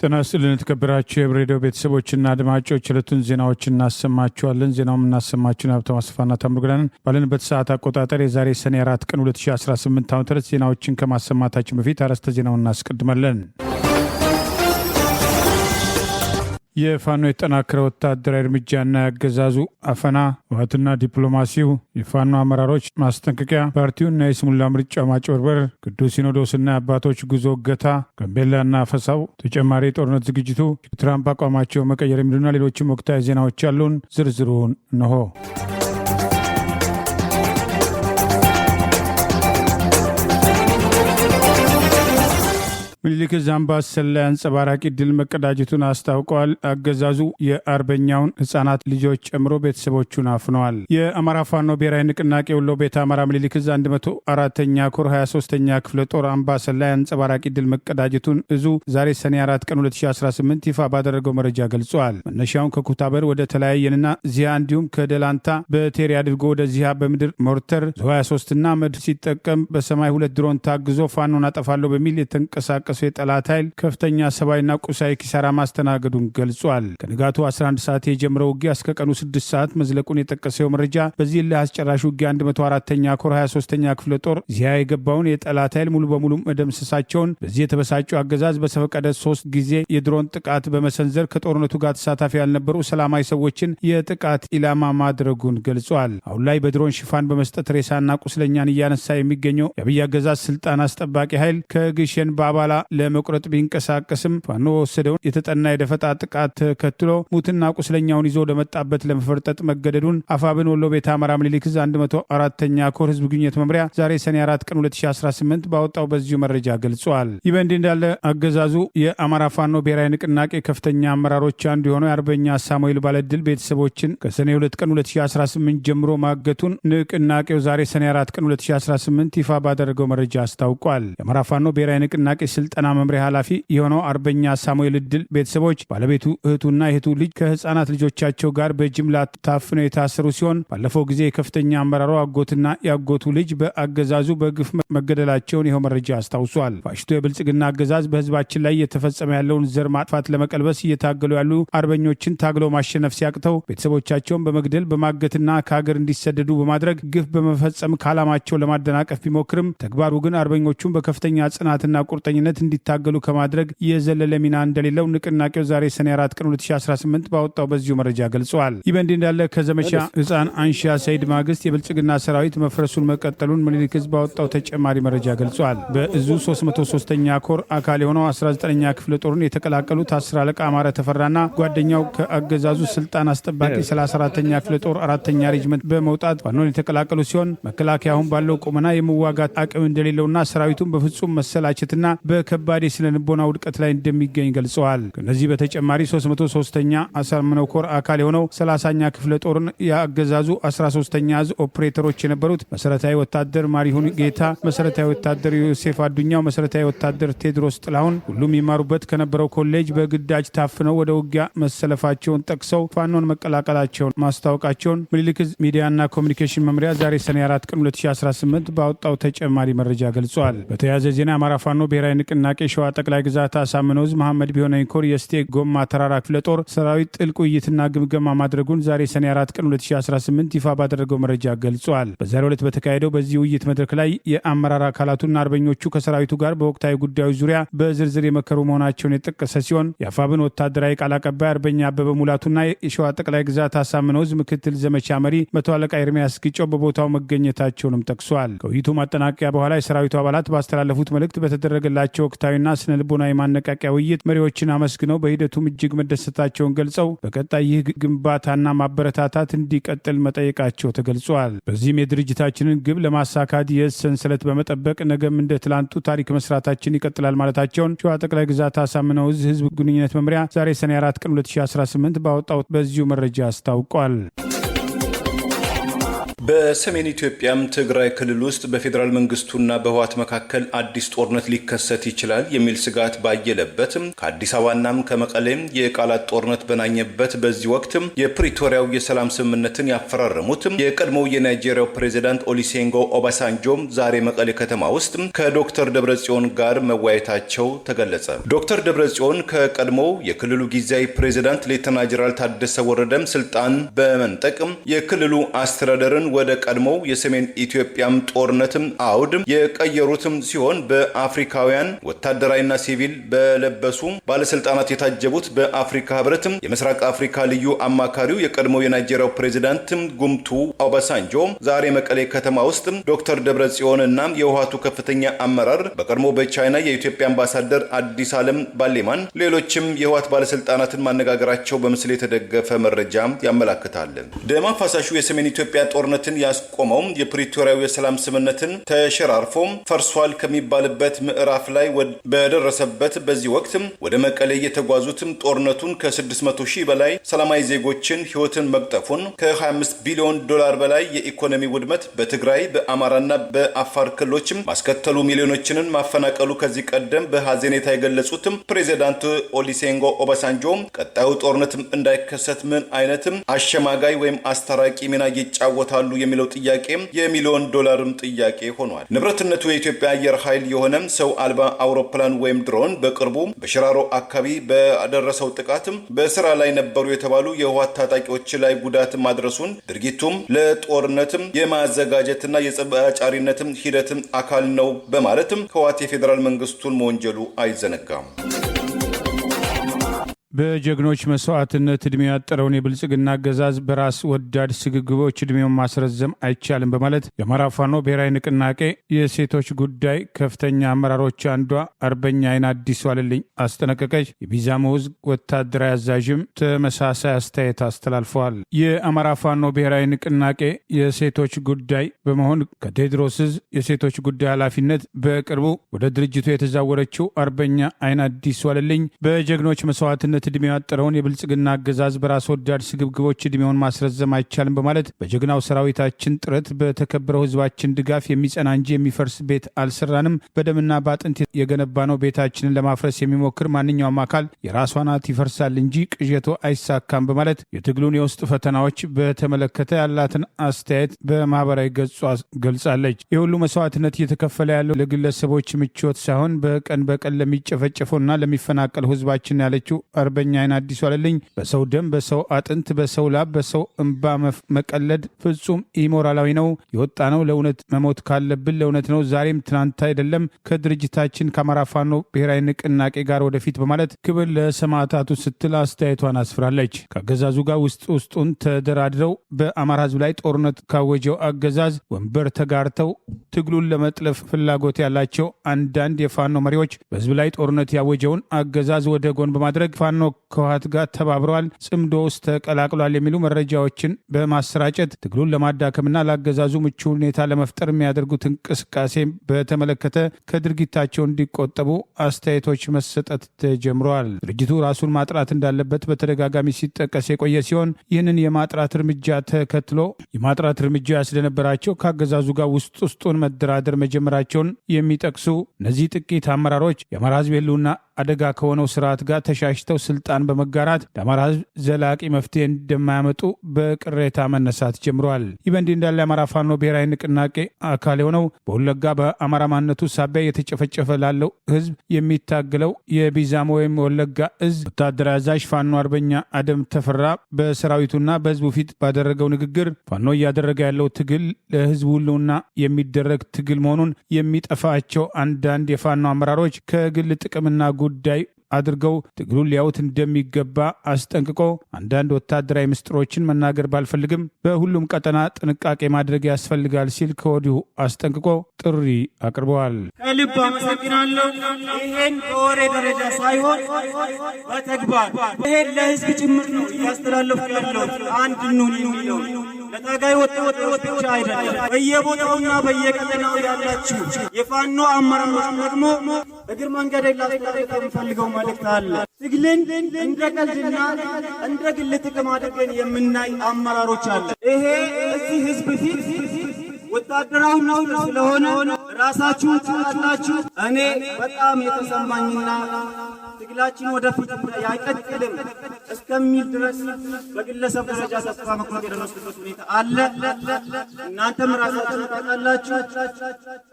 ጤና ይስጥልን የተከበራችሁ የሬዲዮ ቤተሰቦችና አድማጮች፣ ዕለቱን ዜናዎች እናሰማችኋለን። ዜናውን እናሰማችሁን ሀብታሙ አስፋና ታምሩግላን ባለንበት ሰዓት አቆጣጠር የዛሬ ሰኔ 4 ቀን 2018 ዓ.ም ዜናዎችን ከማሰማታችን በፊት አርዕስተ ዜናውን እናስቀድማለን። የፋኖ የጠናከረ ወታደራዊ እርምጃና ያገዛዙ አፈና፣ ህወሓትና ዲፕሎማሲው፣ የፋኖ አመራሮች ማስጠንቀቂያ፣ ፓርቲውና የስሙላ ምርጫ ማጭበርበር፣ ቅዱስ ሲኖዶስና የአባቶች ጉዞ እገታ፣ ጋምቤላና አፈሳው፣ ተጨማሪ የጦርነት ዝግጅቱ፣ የትራምፕ አቋማቸው መቀየር የሚሉና ሌሎችም ወቅታዊ ዜናዎች ያሉን ዝርዝሩን እንሆ። ምኒልክ አምባሰል ላይ አንጸባራቂ ድል መቀዳጀቱን አስታውቀዋል። አገዛዙ የአርበኛውን ህጻናት ልጆች ጨምሮ ቤተሰቦቹን አፍነዋል። የአማራ ፋኖ ብሔራዊ ንቅናቄ ወሎ ቤተ አማራ ምኒልክ 104ኛ ኮር 23ኛ ክፍለ ጦር አምባሰል ላይ አንጸባራቂ ድል መቀዳጀቱን እዙ ዛሬ ሰኔ 4 ቀን 2018 ይፋ ባደረገው መረጃ ገልጿል። መነሻውን ከኩታበር ወደ ተለያየንና ዚያ እንዲሁም ከደላንታ በቴሪ አድርጎ ወደ ዚያ በምድር ሞርተር 23ና መድፍ ሲጠቀም በሰማይ 2 ድሮን ታግዞ ፋኖን አጠፋለሁ በሚል የተንቀሳቀ የጠላት ኃይል ከፍተኛ ሰብአዊና ቁሳዊ ኪሳራ ማስተናገዱን ገልጿል። ከንጋቱ 11 ሰዓት የጀመረው ውጊያ እስከ ቀኑ 6 ሰዓት መዝለቁን የጠቀሰው መረጃ በዚህ ለአስጨራሽ ውጊያ 104ኛ ኮር 23ኛ ክፍለ ጦር ዚያ የገባውን የጠላት ኃይል ሙሉ በሙሉ መደምሰሳቸውን፣ በዚህ የተበሳጨው አገዛዝ በሰፈቀደ 3 ጊዜ የድሮን ጥቃት በመሰንዘር ከጦርነቱ ጋር ተሳታፊ ያልነበሩ ሰላማዊ ሰዎችን የጥቃት ኢላማ ማድረጉን ገልጿል። አሁን ላይ በድሮን ሽፋን በመስጠት ሬሳና ቁስለኛን እያነሳ የሚገኘው የአብይ አገዛዝ ስልጣን አስጠባቂ ኃይል ከግሸን በአባላ ለመቁረጥ ቢንቀሳቀስም ፋኖ ወሰደውን የተጠና የደፈጣ ጥቃት ተከትሎ ሙትና ቁስለኛውን ይዞ ለመጣበት ለመፈርጠጥ መገደዱን አፋብን ወሎ ቤተ አማራ ምኒልክ 104ኛ ኮር ህዝብ ግንኙነት መምሪያ ዛሬ ሰኔ 4 ቀን 2018 ባወጣው በዚሁ መረጃ ገልጿል። ይህ በእንዲህ እንዳለ አገዛዙ የአማራ ፋኖ ብሔራዊ ንቅናቄ ከፍተኛ አመራሮች አንዱ የሆነው የአርበኛ ሳሙኤል ባለድል ቤተሰቦችን ከሰኔ 2 ቀን 2018 ጀምሮ ማገቱን ንቅናቄው ዛሬ ሰኔ 4 ቀን 2018 ይፋ ባደረገው መረጃ አስታውቋል። የአማራ ፋኖ ብሔራዊ ንቅናቄ ስልጠና መምሪያ ኃላፊ የሆነው አርበኛ ሳሙኤል እድል ቤተሰቦች ባለቤቱ እህቱና የእህቱ ልጅ ከህፃናት ልጆቻቸው ጋር በጅምላ ታፍነው የታሰሩ ሲሆን ባለፈው ጊዜ የከፍተኛ አመራሩ አጎትና የአጎቱ ልጅ በአገዛዙ በግፍ መገደላቸውን ይኸው መረጃ አስታውሷል። ፋሽስቱ የብልጽግና አገዛዝ በህዝባችን ላይ እየተፈጸመ ያለውን ዘር ማጥፋት ለመቀልበስ እየታገሉ ያሉ አርበኞችን ታግለው ማሸነፍ ሲያቅተው ቤተሰቦቻቸውን በመግደል በማገትና ከሀገር እንዲሰደዱ በማድረግ ግፍ በመፈጸም ከዓላማቸው ለማደናቀፍ ቢሞክርም ተግባሩ ግን አርበኞቹን በከፍተኛ ጽናትና ቁርጠኝነት እንዲታገሉ ከማድረግ የዘለለ ሚና እንደሌለው ንቅናቄው ዛሬ ሰኔ 4 ቀን 2018 ባወጣው በዚሁ መረጃ ገልጿል። ይህ በእንዲህ እንዳለ ከዘመቻ ህፃን አንሻ ሰይድ ማግስት የብልጽግና ሰራዊት መፍረሱን መቀጠሉን ምኒልክ ባወጣው ተጨማሪ መረጃ ገልጿል። በእዙ 303ኛ ኮር አካል የሆነው 19ኛ ክፍለ ጦርን የተቀላቀሉት 10 አለቃ አማረ ተፈራና ጓደኛው ከአገዛዙ ስልጣን አስጠባቂ 34ኛ ክፍለ ጦር 4ኛ ሬጅመንት በመውጣት ፋኖን የተቀላቀሉ ሲሆን መከላከያ አሁን ባለው ቁመና የመዋጋት አቅም እንደሌለውና ሰራዊቱን በፍጹም መሰላቸትና በከባድ የስነ ልቦና ውድቀት ላይ እንደሚገኝ ገልጸዋል። ከነዚህ በተጨማሪ 303ኛ አሳምነው ኮር አካል የሆነው 30ኛ ክፍለ ጦርን የአገዛዙ 13ኛ እዝ ኦፕሬተሮች የነበሩት መሰረታዊ ወታደር ማሪሁን ጌታ፣ መሰረታዊ ወታደር ዮሴፍ አዱኛው፣ መሰረታዊ ወታደር ቴድሮስ ጥላሁን ሁሉም ይማሩበት ከነበረው ኮሌጅ በግዳጅ ታፍነው ወደ ውጊያ መሰለፋቸውን ጠቅሰው ፋኖን መቀላቀላቸውን ማስታወቃቸውን ምኒልክ ሚዲያና ኮሚኒኬሽን መምሪያ ዛሬ ሰኔ 4 ቀን 2018 ባወጣው ተጨማሪ መረጃ ገልጿል። በተያያዘ ዜና አማራ ፋኖ ብሔራዊ ንቅናቄ ሸዋ ጠቅላይ ግዛት አሳምነው ዕዝ መሐመድ ቢሆነኝ ኮር የስቴ ጎማ ተራራ ክፍለ ጦር ሰራዊት ጥልቅ ውይይትና ግምገማ ማድረጉን ዛሬ ሰኔ 4 ቀን 2018 ይፋ ባደረገው መረጃ ገልጿል። በዛሬው ዕለት በተካሄደው በዚህ ውይይት መድረክ ላይ የአመራር አካላቱና አርበኞቹ ከሰራዊቱ ጋር በወቅታዊ ጉዳዮች ዙሪያ በዝርዝር የመከሩ መሆናቸውን የጠቀሰ ሲሆን የአፋብን ወታደራዊ ቃል አቀባይ አርበኛ አበበ ሙላቱና የሸዋ ጠቅላይ ግዛት አሳምነው ዕዝ ምክትል ዘመቻ መሪ መቶ አለቃ ኤርሚያስ ግጮው በቦታው መገኘታቸውንም ጠቅሷል። ከውይይቱ ማጠናቀቂያ በኋላ የሰራዊቱ አባላት ባስተላለፉት መልእክት በተደረገላቸው ወቅታዊና ስነ ልቦናዊ ማነቃቂያ ውይይት መሪዎችን አመስግነው በሂደቱም እጅግ መደሰታቸውን ገልጸው በቀጣይ ይህ ግንባታና ማበረታታት እንዲቀጥል መጠየቃቸው ተገልጿል። በዚህም የድርጅታችንን ግብ ለማሳካት የእዝ ሰንሰለት በመጠበቅ ነገም እንደ ትላንቱ ታሪክ መስራታችን ይቀጥላል ማለታቸውን ሸዋ ጠቅላይ ግዛት አሳምነው ዕዝ ህዝብ ግንኙነት መምሪያ ዛሬ ሰኔ 4 ቀን 2018 ባወጣው በዚሁ መረጃ አስታውቋል። በሰሜን ኢትዮጵያም ትግራይ ክልል ውስጥ በፌዴራል መንግስቱና በህወሓት መካከል አዲስ ጦርነት ሊከሰት ይችላል የሚል ስጋት ባየለበት ከአዲስ አበባናም ከመቀሌም የቃላት ጦርነት በናኘበት በዚህ ወቅት የፕሪቶሪያው የሰላም ስምምነትን ያፈራረሙት የቀድሞው የናይጄሪያው ፕሬዝዳንት ኦሉሴጉን ኦባሳንጆ ዛሬ መቀሌ ከተማ ውስጥ ከዶክተር ደብረጽዮን ጋር መወያየታቸው ተገለጸ። ዶክተር ደብረጽዮን ከቀድሞው የክልሉ ጊዜያዊ ፕሬዝዳንት ሌተና ጀነራል ታደሰ ወረደም ስልጣን በመንጠቅ የክልሉ አስተዳደርን ወደ ቀድሞው የሰሜን ኢትዮጵያም ጦርነትም አውድ የቀየሩትም ሲሆን በአፍሪካውያን ወታደራዊና ሲቪል በለበሱ ባለስልጣናት የታጀቡት በአፍሪካ ህብረት የምስራቅ አፍሪካ ልዩ አማካሪው የቀድሞው የናይጄሪያው ፕሬዝዳንት ጉምቱ ኦባሳንጆ ዛሬ መቀሌ ከተማ ውስጥ ዶክተር ደብረጽዮን እና የህወሓቱ ከፍተኛ አመራር በቀድሞ በቻይና የኢትዮጵያ አምባሳደር አዲስ ዓለም ባሌማን ሌሎችም የህወሓት ባለስልጣናትን ማነጋገራቸው በምስል የተደገፈ መረጃ ያመላክታል። ደም አፋሳሹ የሰሜን ኢትዮጵያ ጦርነትን ያስቆመው የፕሪቶሪያው የሰላም ስምምነትን ተሸራርፎ ፈርሷል ከሚባልበት ምዕራፍ ላይ በደረሰበት በዚህ ወቅት ወደ መቀሌ የተጓዙት ጦርነቱን ከ600 ሺህ በላይ ሰላማዊ ዜጎችን ህይወትን መቅጠፉን ከ25 ቢሊዮን ዶላር በላይ የኢኮኖሚ ውድመት በትግራይ በአማራና በአፋር ክልሎች ማስከተሉ ሚሊዮኖችን ማፈናቀሉ ከዚህ ቀደም በሐዘኔታ የገለጹት ፕሬዝዳንት ኦሉሴጉን ኦባሳንጆ ቀጣዩ ጦርነት እንዳይከሰት ምን አይነት አሸማጋይ ወይም አስታራቂ ሚና ይጫወታሉ የሚለው ጥያቄ የሚሊዮን ዶላርም ጥያቄ ሆኗል። ንብረትነቱ የኢትዮጵያ አየር ኃይል የሆነ ሰው አልባ አውሮፕላን ወይም ድሮን በቅርቡ በሽራሮ አካባቢ በደረሰው ጥቃት በስራ ላይ ነበሩ የተባሉ የህወሓት ታጣቂዎች ላይ ጉዳት ማድረሱን ድርጊቱም ለጦርነትም የማዘጋጀትና የጸባጫሪነትም ሂደትም አካል ነው በማለትም ህወሓት የፌዴራል መንግስቱን መወንጀሉ አይዘነጋም። በጀግኖች መስዋዕትነት ዕድሜ ያጠረውን የብልጽግና አገዛዝ በራስ ወዳድ ስግግቦች ዕድሜውን ማስረዘም አይቻልም በማለት የአማራ ፋኖ ብሔራዊ ንቅናቄ የሴቶች ጉዳይ ከፍተኛ አመራሮች አንዷ አርበኛ አይን አዲስ ዋለልኝ አስጠነቀቀች። የቢዛሞ ዕዝ ወታደራዊ አዛዥም ተመሳሳይ አስተያየት አስተላልፈዋል። የአማራ ፋኖ ብሔራዊ ንቅናቄ የሴቶች ጉዳይ በመሆን ከቴዎድሮስ ዕዝ የሴቶች ጉዳይ ኃላፊነት በቅርቡ ወደ ድርጅቱ የተዛወረችው አርበኛ አይን አዲስ ዋለልኝ በጀግኖች መስዋዕትነት ዕድሜ ያጠረውን የብልጽግና አገዛዝ በራስ ወዳድ ስግብግቦች ዕድሜውን ማስረዘም አይቻልም በማለት በጀግናው ሰራዊታችን ጥረት በተከበረው ህዝባችን ድጋፍ የሚጸና እንጂ የሚፈርስ ቤት አልሰራንም። በደምና በአጥንት የገነባ ነው ቤታችንን ለማፍረስ የሚሞክር ማንኛውም አካል የራሷ ናት ይፈርሳል እንጂ ቅዠቶ አይሳካም በማለት የትግሉን የውስጥ ፈተናዎች በተመለከተ ያላትን አስተያየት በማህበራዊ ገጿ ገልጻለች። የሁሉ መስዋዕትነት እየተከፈለ ያለው ለግለሰቦች ምቾት ሳይሆን በቀን በቀን ለሚጨፈጨፈውና ለሚፈናቀለው ህዝባችን ያለችው አርበኛ አይን አዲስ ዋለልኝ በሰው ደም፣ በሰው አጥንት፣ በሰው ላብ፣ በሰው እንባ መቀለድ ፍጹም ኢሞራላዊ ነው። የወጣ ነው ለእውነት መሞት ካለብን ለእውነት ነው። ዛሬም ትናንት አይደለም። ከድርጅታችን ከአማራ ፋኖ ብሔራዊ ንቅናቄ ጋር ወደፊት በማለት ክብር ለሰማዕታቱ ስትል አስተያየቷን አስፍራለች። ከአገዛዙ ጋር ውስጡን ተደራድረው በአማራ ህዝብ ላይ ጦርነት ካወጀው አገዛዝ ወንበር ተጋርተው ትግሉን ለመጥለፍ ፍላጎት ያላቸው አንዳንድ የፋኖ መሪዎች በህዝብ ላይ ጦርነት ያወጀውን አገዛዝ ወደ ጎን በማድረግ ፋኖ ከህወሓት ጋር ተባብረዋል፣ ጽምዶ ውስጥ ተቀላቅሏል የሚሉ መረጃዎችን በማሰራጨት ትግሉን ለማዳከምና ለአገዛዙ ምቹ ሁኔታ ለመፍጠር የሚያደርጉት እንቅስቃሴ በተመለከተ ከድርጊታቸው እንዲቆጠቡ አስተያየቶች መሰጠት ተጀምረዋል። ድርጅቱ ራሱን ማጥራት እንዳለበት በተደጋጋሚ ሲጠቀስ የቆየ ሲሆን ይህንን የማጥራት እርምጃ ተከትሎ የማጥራት እርምጃ ያስደነበራቸው ከአገዛዙ ጋር ውስጡን መደራደር መጀመራቸውን የሚጠቅሱ እነዚህ ጥቂት አመራሮች የአማራ ህዝብ ህልውና አደጋ ከሆነው ስርዓት ጋር ተሻሽተው ስልጣን በመጋራት ለአማራ ህዝብ ዘላቂ መፍትሄ እንደማያመጡ በቅሬታ መነሳት ጀምረዋል። ይህ በእንዲህ እንዳለ የአማራ ፋኖ ብሔራዊ ንቅናቄ አካል የሆነው በወለጋ በአማራ ማንነቱ ሳቢያ የተጨፈጨፈ ላለው ህዝብ የሚታገለው የቢዛሞ ወይም ወለጋ ዕዝ ወታደራዊ አዛዥ ፋኖ አርበኛ አደም ተፈራ በሰራዊቱና በህዝቡ ፊት ባደረገው ንግግር ፋኖ እያደረገ ያለው ትግል ለህዝቡ ህልውና የሚደረግ ትግል መሆኑን የሚጠፋቸው አንዳንድ የፋኖ አመራሮች ከግል ጥቅምና ጉዳይ አድርገው ትግሉን ሊያዩት እንደሚገባ አስጠንቅቆ አንዳንድ ወታደራዊ ምስጢሮችን መናገር ባልፈልግም በሁሉም ቀጠና ጥንቃቄ ማድረግ ያስፈልጋል ሲል ከወዲሁ አስጠንቅቆ ጥሪ አቅርበዋል። ከልብ አመሰግናለሁ። ይሄን በወሬ ደረጃ ሳይሆን በተግባር ይሄን ለህዝብ ጭምር ነው እያስተላለፉ ያለው። አንድ እንሁን የሚለው ለታጋይ ወጣቶች ብቻ አይደለም። በየቦታውና በየቀጠናው ያላችሁ የፋኖ አመራሮች ደግሞ እግር መንገድ ላስተላልፍ የምፈልገው መልእክት አለ። ትግልን እንደ ቀልድና እንደ ግል ጥቅም አድርገን የምናይ አመራሮች አለ። ይሄ እዚህ ህዝብ ፊት ወታደራዊ ነው ስለሆነ ራሳችሁን ታላችሁ። እኔ በጣም የተሰማኝና ትግላችን ወደፊት አይቀጥልም እስከሚል ድረስ በግለሰብ ደረጃ ተስፋ መቁረጥ የደረሱበት ሁኔታ አለ። እናንተም ራሳችሁን ታውቃላችሁ።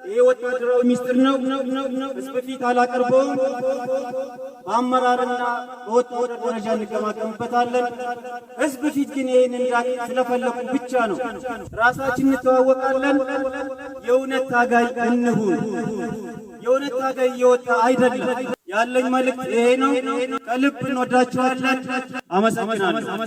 ይሄ ወታደራዊ ሚስጥር ነው፣ ህዝብ ፊት አላቀርበውም። በአመራርና በወታደር ደረጃ እንገማገምበታለን። ህዝብ ፊት ግን ይህን እንዳት ስለፈለጉ ብቻ ነው። ራሳችን እንተዋወቃለን። የእውነት ታጋይ እንሁን። የእውነት ታጋይ እየወጣ አይደለም። ያለኝ መልእክት ይሄ ነው። ከልብ እንወዳችኋለን። አመሰግናለሁ።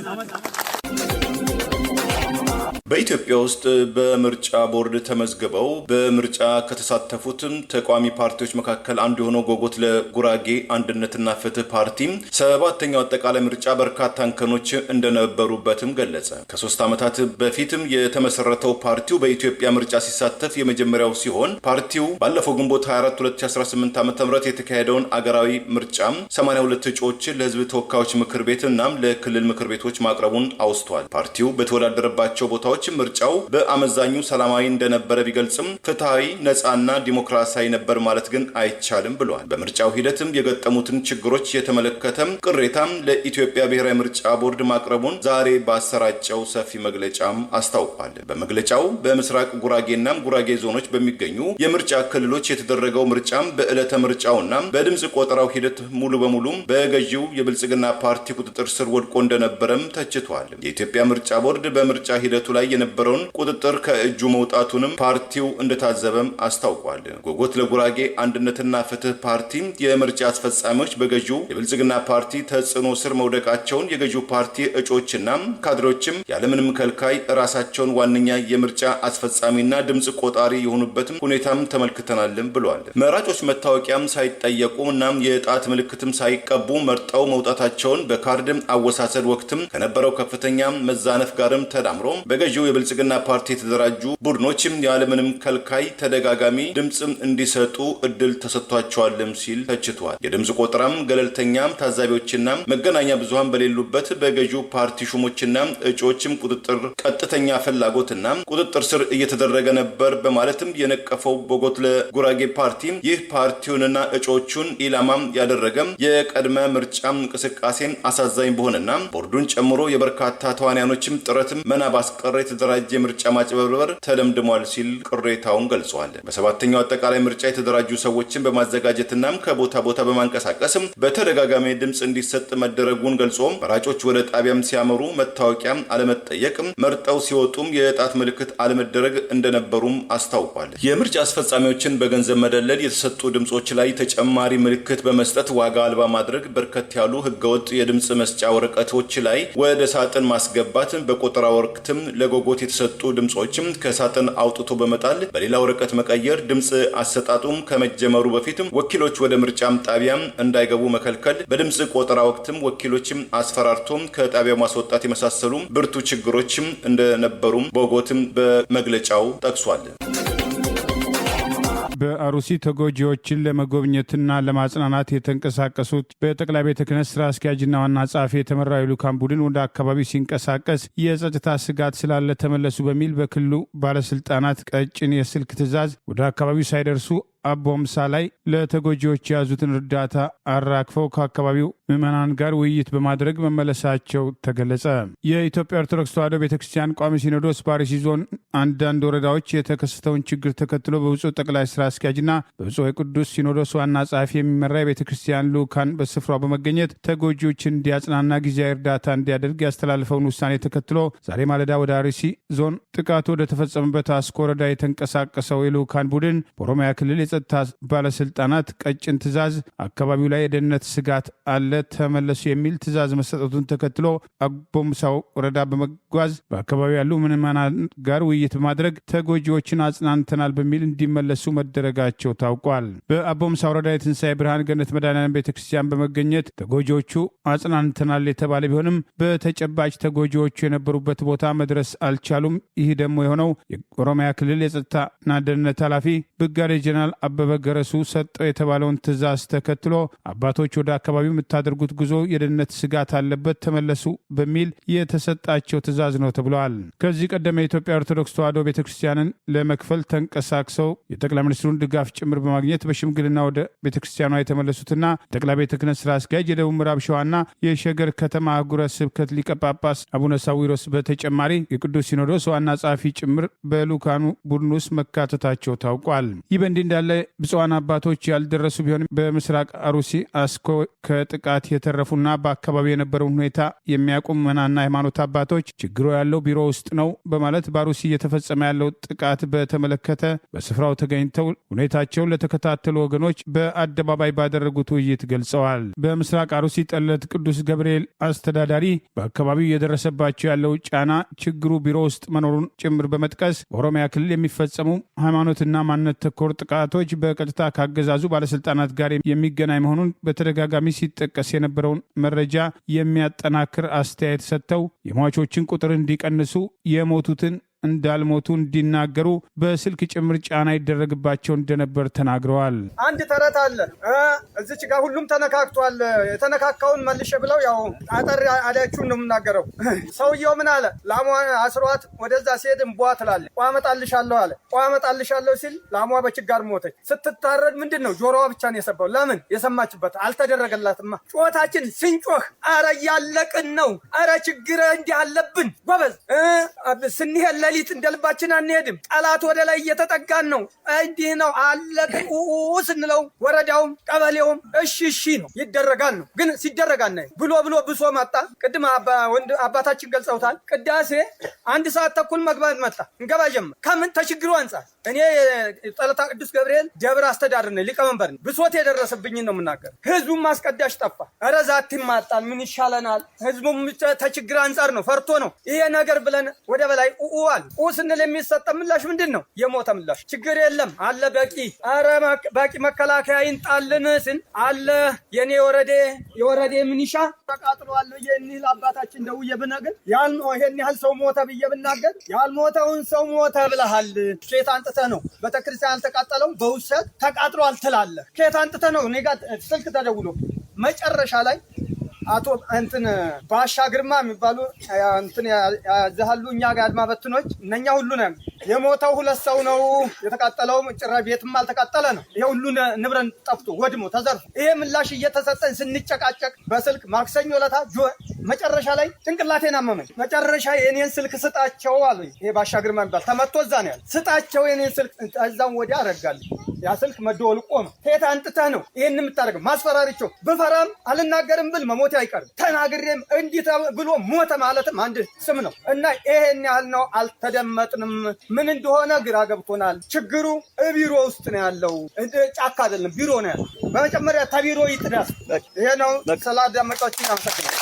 በኢትዮጵያ ውስጥ በምርጫ ቦርድ ተመዝግበው በምርጫ ከተሳተፉትም ተቃዋሚ ፓርቲዎች መካከል አንዱ የሆነው ጎጎት ለጉራጌ አንድነትና ፍትህ ፓርቲ ሰባተኛው አጠቃላይ ምርጫ በርካታ እንከኖች እንደነበሩበትም ገለጸ። ከ3 ዓመታት በፊትም የተመሰረተው ፓርቲው በኢትዮጵያ ምርጫ ሲሳተፍ የመጀመሪያው ሲሆን ፓርቲው ባለፈው ግንቦት 24 2018 ዓ.ም የተካሄደውን አገራዊ ምርጫ 82 እጩዎችን ለህዝብ ተወካዮች ምክር ቤት እናም ለክልል ምክር ቤቶች ማቅረቡን አውስቷል። ፓርቲው በተወዳደረባቸው ቦታዎች ምርጫው በአመዛኙ ሰላማዊ እንደነበረ ቢገልጽም ፍትሃዊ፣ ነፃና ዲሞክራሲያዊ ነበር ማለት ግን አይቻልም ብሏል። በምርጫው ሂደትም የገጠሙትን ችግሮች የተመለከተም ቅሬታም ለኢትዮጵያ ብሔራዊ ምርጫ ቦርድ ማቅረቡን ዛሬ ባሰራጨው ሰፊ መግለጫም አስታውቋል። በመግለጫው በምስራቅ ጉራጌና ጉራጌ ዞኖች በሚገኙ የምርጫ ክልሎች የተደረገው ምርጫም በዕለተ ምርጫውና በድምፅ ቆጠራው ሂደት ሙሉ በሙሉ በገዢው የብልጽግና ፓርቲ ቁጥጥር ስር ወድቆ እንደነበረም ተችቷል። የኢትዮጵያ ምርጫ ቦርድ በምርጫ ሂደቱ ላይ የነበረውን ቁጥጥር ከእጁ መውጣቱንም ፓርቲው እንደታዘበም አስታውቋል። ጎጎት ለጉራጌ አንድነትና ፍትህ ፓርቲ የምርጫ አስፈጻሚዎች በገዢው የብልጽግና ፓርቲ ተጽዕኖ ስር መውደቃቸውን፣ የገዢው ፓርቲ እጩዎችና ካድሬዎችም ያለምንም ከልካይ ራሳቸውን ዋነኛ የምርጫ አስፈጻሚና ድምፅ ቆጣሪ የሆኑበትም ሁኔታም ተመልክተናልም ብሏል። መራጮች መታወቂያም ሳይጠየቁ እናም የጣት ምልክትም ሳይቀቡ መርጠው መውጣታቸውን በካርድ አወሳሰድ ወቅትም ከነበረው ከፍተኛ መዛነፍ ጋርም ተዳምሮ በገዢው የብልጽግና ፓርቲ የተደራጁ ቡድኖችም ያለምንም ከልካይ ተደጋጋሚ ድምጽ እንዲሰጡ እድል ተሰጥቷቸዋልም ሲል ተችቷል። የድምጽ ቆጠራም ገለልተኛም ታዛቢዎችና መገናኛ ብዙሃን በሌሉበት በገዢው ፓርቲ ሹሞችና እጩዎችም ቁጥጥር ቀጥተኛ ፍላጎትና ቁጥጥር ስር እየተደረገ ነበር በማለትም የነቀፈው ጎጎት ለጉራጌ ፓርቲ ይህ ፓርቲውንና እጩዎቹን ኢላማም ያደረገም የቀድመ ምርጫም እንቅስቃሴ አሳዛኝ በሆነና ቦርዱን ጨምሮ የበርካታ ተዋንያኖችም ጥረትም መና ባስቀረ የተደራጀ ምርጫ ማጭበርበር ተደምድሟል ሲል ቅሬታውን ገልጿል። በሰባተኛው አጠቃላይ ምርጫ የተደራጁ ሰዎችን በማዘጋጀትና ከቦታ ቦታ በማንቀሳቀስም በተደጋጋሚ ድምጽ እንዲሰጥ መደረጉን ገልጾ መራጮች ወደ ጣቢያም ሲያመሩ መታወቂያ አለመጠየቅም፣ መርጠው ሲወጡም የጣት ምልክት አለመደረግ እንደነበሩም አስታውቋል። የምርጫ አስፈጻሚዎችን በገንዘብ መደለል፣ የተሰጡ ድምጾች ላይ ተጨማሪ ምልክት በመስጠት ዋጋ አልባ ማድረግ፣ በርከት ያሉ ህገወጥ የድምጽ መስጫ ወረቀቶች ላይ ወደ ሳጥን ማስገባት፣ በቆጠራ ወቅትም ለጎጎት የተሰጡ ድምጾችም ከሳጥን አውጥቶ በመጣል በሌላ ወረቀት መቀየር፣ ድምጽ አሰጣጡም ከመጀመሩ በፊትም ወኪሎች ወደ ምርጫም ጣቢያም እንዳይገቡ መከልከል፣ በድምጽ ቆጠራ ወቅትም ወኪሎችም አስፈራርቶም ከጣቢያው ማስወጣት የመሳሰሉ ብርቱ ችግሮችም እንደነበሩም ጎጎትም በመግለጫው ጠቅሷል። በአሩሲ ተጎጂዎችን ለመጎብኘትና ለማጽናናት የተንቀሳቀሱት በጠቅላይ ቤተ ክህነት ስራ አስኪያጅና ዋና ጸሐፊ የተመራው ልዑካን ቡድን ወደ አካባቢው ሲንቀሳቀስ የጸጥታ ስጋት ስላለ ተመለሱ በሚል በክልሉ ባለስልጣናት ቀጭን የስልክ ትዕዛዝ ወደ አካባቢው ሳይደርሱ አቦምሳ ላይ ለተጎጂዎች የያዙትን እርዳታ አራክፈው ከአካባቢው ምዕመናን ጋር ውይይት በማድረግ መመለሳቸው ተገለጸ። የኢትዮጵያ ኦርቶዶክስ ተዋሕዶ ቤተክርስቲያን ቋሚ ሲኖዶስ በአርሲ ዞን አንዳንድ ወረዳዎች የተከሰተውን ችግር ተከትሎ በብፁዕ ጠቅላይ ስራ አስኪያጅና በብፁዕ የቅዱስ ሲኖዶስ ዋና ጸሐፊ የሚመራ የቤተክርስቲያን ልዑካን በስፍራው በመገኘት ተጎጂዎችን እንዲያጽናና ጊዜያዊ እርዳታ እንዲያደርግ ያስተላለፈውን ውሳኔ ተከትሎ ዛሬ ማለዳ ወደ አርሲ ዞን ጥቃቱ ወደ ተፈጸመበት አስኮ ወረዳ የተንቀሳቀሰው የልዑካን ቡድን በኦሮሚያ ክልል የጸጥታ ባለስልጣናት ቀጭን ትዕዛዝ አካባቢው ላይ የደህንነት ስጋት አለ ተመለሱ የሚል ትዕዛዝ መሰጠቱን ተከትሎ አቦምሳው ወረዳ በመጓዝ በአካባቢው ያሉ ምዕመናን ጋር ውይይት በማድረግ ተጎጂዎችን አጽናንተናል በሚል እንዲመለሱ መደረጋቸው ታውቋል። በአቦምሳ ወረዳ የትንሣኤ ብርሃን ገነት መድኃኔዓለም ቤተክርስቲያን በመገኘት ተጎጂዎቹ አጽናንተናል የተባለ ቢሆንም በተጨባጭ ተጎጂዎቹ የነበሩበት ቦታ መድረስ አልቻሉም። ይህ ደግሞ የሆነው የኦሮሚያ ክልል የጸጥታና ደህንነት ኃላፊ ብርጋዴር ጄኔራል አበበ ገረሱ ሰጠው የተባለውን ትዕዛዝ ተከትሎ አባቶች ወደ አካባቢው የምታደርጉት ጉዞ የደህንነት ስጋት አለበት ተመለሱ በሚል የተሰጣቸው ትዕዛዝ ነው ተብለዋል። ከዚህ ቀደም የኢትዮጵያ ኦርቶዶክስ ተዋሕዶ ቤተክርስቲያንን ለመክፈል ተንቀሳቅሰው የጠቅላይ ሚኒስትሩን ድጋፍ ጭምር በማግኘት በሽምግልና ወደ ቤተክርስቲያኗ የተመለሱትና ጠቅላይ ቤተ ክህነት ስራ አስኪያጅ የደቡብ ምዕራብ ሸዋና የሸገር ከተማ አህጉረ ስብከት ሊቀ ጳጳስ አቡነ ሳዊሮስ በተጨማሪ የቅዱስ ሲኖዶስ ዋና ጸሐፊ ጭምር በልኡካኑ ቡድን ውስጥ መካተታቸው ታውቋል። ይህ በእንዲህ እንዳለ ብፁዓን አባቶች ያልደረሱ ቢሆንም በምስራቅ አሩሲ አስኮ ከጥቃት የተረፉና በአካባቢው የነበረውን ሁኔታ የሚያውቁ ምዕመናንና ሃይማኖት አባቶች ችግሩ ያለው ቢሮ ውስጥ ነው በማለት በአሩሲ እየተፈጸመ ያለው ጥቃት በተመለከተ በስፍራው ተገኝተው ሁኔታቸውን ለተከታተሉ ወገኖች በአደባባይ ባደረጉት ውይይት ገልጸዋል። በምስራቅ አሩሲ ጠለት ቅዱስ ገብርኤል አስተዳዳሪ በአካባቢው እየደረሰባቸው ያለው ጫና ችግሩ ቢሮ ውስጥ መኖሩን ጭምር በመጥቀስ በኦሮሚያ ክልል የሚፈጸሙ ሃይማኖትና ማንነት ተኮር ጥቃቶች በቀጥታ ካገዛዙ ባለስልጣናት ጋር የሚገናኝ መሆኑን በተደጋጋሚ ሲጠቀስ የነበረውን መረጃ የሚያጠናክር አስተያየት ሰጥተው የሟቾችን ቁጥር እንዲቀንሱ የሞቱትን እንዳልሞቱ እንዲናገሩ በስልክ ጭምር ጫና ይደረግባቸው እንደነበር ተናግረዋል። አንድ ተረት አለ እዚች ጋር ሁሉም ተነካክቷል። የተነካካውን መልሼ ብለው ያው አጠር አዳችሁን ነው የምናገረው። ሰውየው ምን አለ? ላሟ አስሯት ወደዛ ሲሄድ እምቧ ትላለች። ቋ አመጣልሻለሁ አለ። ቋ አመጣልሻለሁ ሲል ላሟ በችጋር ሞተች። ስትታረድ ምንድን ነው ጆሮዋ ብቻ ነው የሰባው። ለምን? የሰማችበት አልተደረገላትማ። ጩኸታችን ስንጮህ አረ እያለቅን ነው፣ አረ ችግር እንዲህ አለብን ጎበዝ ስንሄድ ሌሊት እንደልባችን አንሄድም። ጠላት ወደ ላይ እየተጠጋን ነው። እንዲህ ነው አለቀ ስንለው ወረዳውም ቀበሌውም እሺ ነው ይደረጋል ነው። ግን ሲደረጋል ነው ብሎ ብሶ መጣ። ቅድም አባታችን ገልጸውታል። ቅዳሴ 1 ሰዓት ተኩል መግባት መጣ። እንገባ ጀመር። ከምን ተችግሩ አንጻር እኔ ጠለታ ቅዱስ ገብርኤል ደብር አስተዳደር ነኝ፣ ሊቀመንበር ነኝ። ብሶት የደረሰብኝ ነው የምናገር። ህዝቡም ማስቀዳሽ ጠፋ። ኧረ ዛት ይማጣል ምን ይሻለናል? ህዝቡም ተችግር አንጻር ነው ፈርቶ ነው ይሄ ነገር ብለን ወደ በላይ ኡዋል ስንል የሚሰጠ ምላሽ ምንድን ነው? የሞተ ምላሽ። ችግር የለም አለ በቂ። ኧረ በቂ መከላከያ ይንጣልን ስን አለ የኔ የወረዴ ምንሻ ተቃጥሏል። ይህን አባታችን ደውዬ ብነግር ይሄን ያህል ሰው ሞተ ብዬ ብናገር ያልሞተውን ሰው ሞተ ብለሃል። ኬት አንጥተህ ነው ቤተክርስቲያን ያልተቃጠለው በውሸት ተቃጥሏል ትላለህ? ኬት አንጥተህ ነው? እኔ ጋር ስልክ ተደውሎ መጨረሻ ላይ አቶ ባሻ ግርማ የሚባሉ ያዛሉ እኛ ጋር አድማ በትኖች እነኛ ሁሉ ነው የሞተው 2 ሰው ነው የተቃጠለው። ጭራ ቤትም አልተቃጠለ ነው። ይሄ ሁሉ ንብረት ጠፍቶ ወድሞ ተዘርፎ ይሄ ምላሽ እየተሰጠን ስንጨቃጨቅ በስልክ ማክሰኞ ለታ መጨረሻ ላይ ጭንቅላቴን አመመኝ። መጨረሻ የኔን ስልክ ስጣቸው አሉኝ። ይሄ ባሻ ግርማ የሚባል ተመቶ እዛ ነው ያለ። ስጣቸው የኔን ስልክ እዛም ወዲያ አረጋለሁ። ያ ስልክ መደወል ቆመ። ኬት አንጥተህ ነው ይሄን የምታደርገው? ማስፈራሪቸው ብፈራም አልናገርም ብል መሞት አይቀርም። ተናግሬም እንዲህ ብሎ ሞተ ማለትም አንድ ስም ነው እና ይሄን ያህል ነው። አልተደመጥንም። ምን እንደሆነ ግራ ገብቶናል። ችግሩ ቢሮ ውስጥ ነው ያለው፣ ጫካ አይደለም ቢሮ ነው ያለው። በመጀመሪያ ተቢሮ ይጥዳስ። ይሄ ነው። ስላዳመጣችሁኝ አመሰግናለሁ።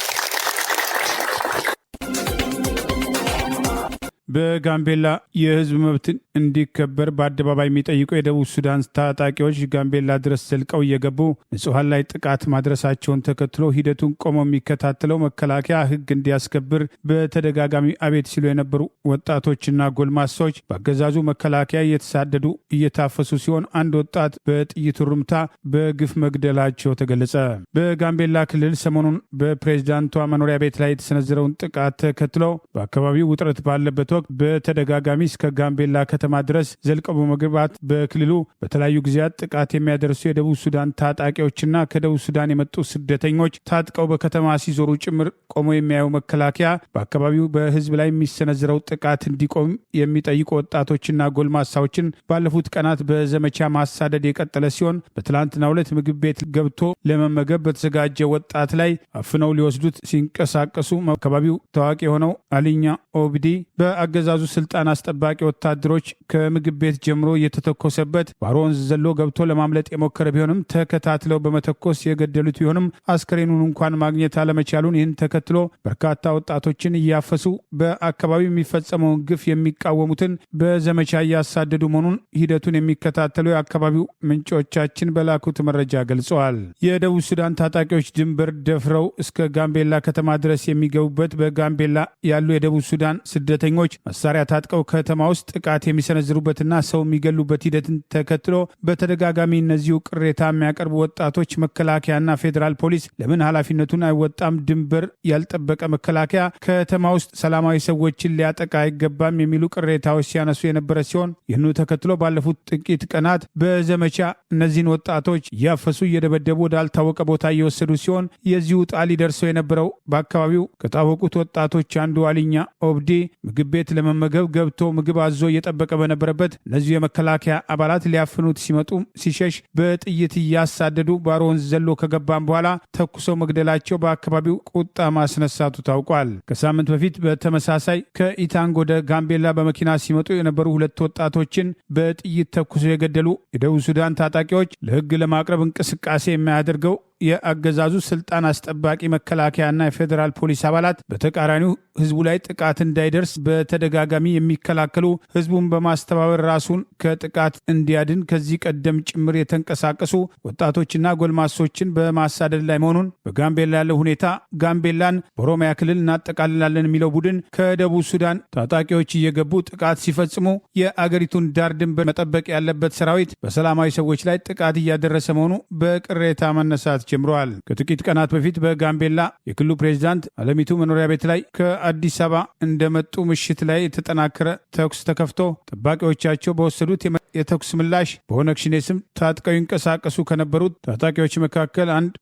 በጋምቤላ የህዝብ መብትን እንዲከበር በአደባባይ የሚጠይቁ የደቡብ ሱዳን ታጣቂዎች ጋምቤላ ድረስ ዘልቀው እየገቡ ንጹሐን ላይ ጥቃት ማድረሳቸውን ተከትሎ ሂደቱን ቆሞ የሚከታተለው መከላከያ ህግ እንዲያስከብር በተደጋጋሚ አቤት ሲሉ የነበሩ ወጣቶችና ጎልማሶች በአገዛዙ መከላከያ እየተሳደዱ እየታፈሱ ሲሆን አንድ ወጣት በጥይት ሩምታ በግፍ መግደላቸው ተገለጸ። በጋምቤላ ክልል ሰሞኑን በፕሬዝዳንቷ መኖሪያ ቤት ላይ የተሰነዘረውን ጥቃት ተከትሎ በአካባቢው ውጥረት ባለበት ወቅት በተደጋጋሚ እስከ ጋምቤላ ከተማ ድረስ ዘልቀው በመግባት በክልሉ በተለያዩ ጊዜያት ጥቃት የሚያደርሱ የደቡብ ሱዳን ታጣቂዎችና ከደቡብ ሱዳን የመጡ ስደተኞች ታጥቀው በከተማ ሲዞሩ ጭምር ቆሞ የሚያዩ መከላከያ በአካባቢው በህዝብ ላይ የሚሰነዝረው ጥቃት እንዲቆም የሚጠይቁ ወጣቶችና ጎልማሳዎችን ባለፉት ቀናት በዘመቻ ማሳደድ የቀጠለ ሲሆን በትላንትናው ዕለት ምግብ ቤት ገብቶ ለመመገብ በተዘጋጀ ወጣት ላይ አፍነው ሊወስዱት ሲንቀሳቀሱ አካባቢው ታዋቂ የሆነው አሊኛ ኦብዲ በአገዛዙ ስልጣን አስጠባቂ ወታደሮች ከምግብ ቤት ጀምሮ እየተተኮሰበት ባሮ ወንዝ ዘሎ ገብቶ ለማምለጥ የሞከረ ቢሆንም ተከታትለው በመተኮስ የገደሉት ቢሆንም አስከሬኑን እንኳን ማግኘት አለመቻሉን ይህን ተከትሎ በርካታ ወጣቶችን እያፈሱ በአካባቢው የሚፈጸመውን ግፍ የሚቃወሙትን በዘመቻ እያሳደዱ መሆኑን ሂደቱን የሚከታተሉ የአካባቢው ምንጮቻችን በላኩት መረጃ ገልጸዋል። የደቡብ ሱዳን ታጣቂዎች ድንበር ደፍረው እስከ ጋምቤላ ከተማ ድረስ የሚገቡበት በጋምቤላ ያሉ የደቡብ ሱዳን ስደተኞች መሳሪያ ታጥቀው ከተማ ውስጥ ጥቃት የሚሰነዝሩበትና ሰው የሚገሉበት ሂደትን ተከትሎ በተደጋጋሚ እነዚሁ ቅሬታ የሚያቀርቡ ወጣቶች መከላከያና ፌዴራል ፖሊስ ለምን ኃላፊነቱን አይወጣም? ድንበር ያልጠበቀ መከላከያ ከተማ ውስጥ ሰላማዊ ሰዎችን ሊያጠቃ አይገባም የሚሉ ቅሬታዎች ሲያነሱ የነበረ ሲሆን ይህኑ ተከትሎ ባለፉት ጥቂት ቀናት በዘመቻ እነዚህን ወጣቶች እያፈሱ እየደበደቡ ወዳልታወቀ ቦታ እየወሰዱ ሲሆን የዚሁ ዕጣ ሊደርሰው የነበረው በአካባቢው ከታወቁት ወጣቶች አንዱ አሊኛ ኦብዴ ምግብ ቤት ለመመገብ ገብቶ ምግብ አዞ እየጠበቀ በነበረበት እነዚሁ የመከላከያ አባላት ሊያፍኑት ሲመጡ ሲሸሽ በጥይት እያሳደዱ ባሮ ወንዝ ዘሎ ከገባም በኋላ ተኩሰው መግደላቸው በአካባቢው ቁጣ ማስነሳቱ ታውቋል። ከሳምንት በፊት በተመሳሳይ ከኢታንግ ወደ ጋምቤላ በመኪና ሲመጡ የነበሩ ሁለት ወጣቶችን በጥይት ተኩሰው የገደሉ የደቡብ ሱዳን ታጣቂዎች ለሕግ ለማቅረብ እንቅስቃሴ የማያደርገው የአገዛዙ ስልጣን አስጠባቂ መከላከያና የፌዴራል ፖሊስ አባላት በተቃራኒው ህዝቡ ላይ ጥቃት እንዳይደርስ በተደጋጋሚ የሚከላከሉ ህዝቡን በማስተባበር ራሱን ከጥቃት እንዲያድን ከዚህ ቀደም ጭምር የተንቀሳቀሱ ወጣቶችና ጎልማሶችን በማሳደድ ላይ መሆኑን በጋምቤላ ያለው ሁኔታ ጋምቤላን በኦሮሚያ ክልል እናጠቃልላለን የሚለው ቡድን ከደቡብ ሱዳን ታጣቂዎች እየገቡ ጥቃት ሲፈጽሙ የአገሪቱን ዳር ድንበር መጠበቅ ያለበት ሰራዊት በሰላማዊ ሰዎች ላይ ጥቃት እያደረሰ መሆኑ በቅሬታ መነሳት ጀምረዋል። ከጥቂት ቀናት በፊት በጋምቤላ የክልሉ ፕሬዚዳንት አለሚቱ መኖሪያ ቤት ላይ ከአዲስ አበባ እንደመጡ ምሽት ላይ የተጠናከረ ተኩስ ተከፍቶ ጠባቂዎቻቸው በወሰዱት የተኩስ ምላሽ በኦነግ ሸኔ ስም ታጥቀው ይንቀሳቀሱ ከነበሩት ታጣቂዎች መካከል አንድ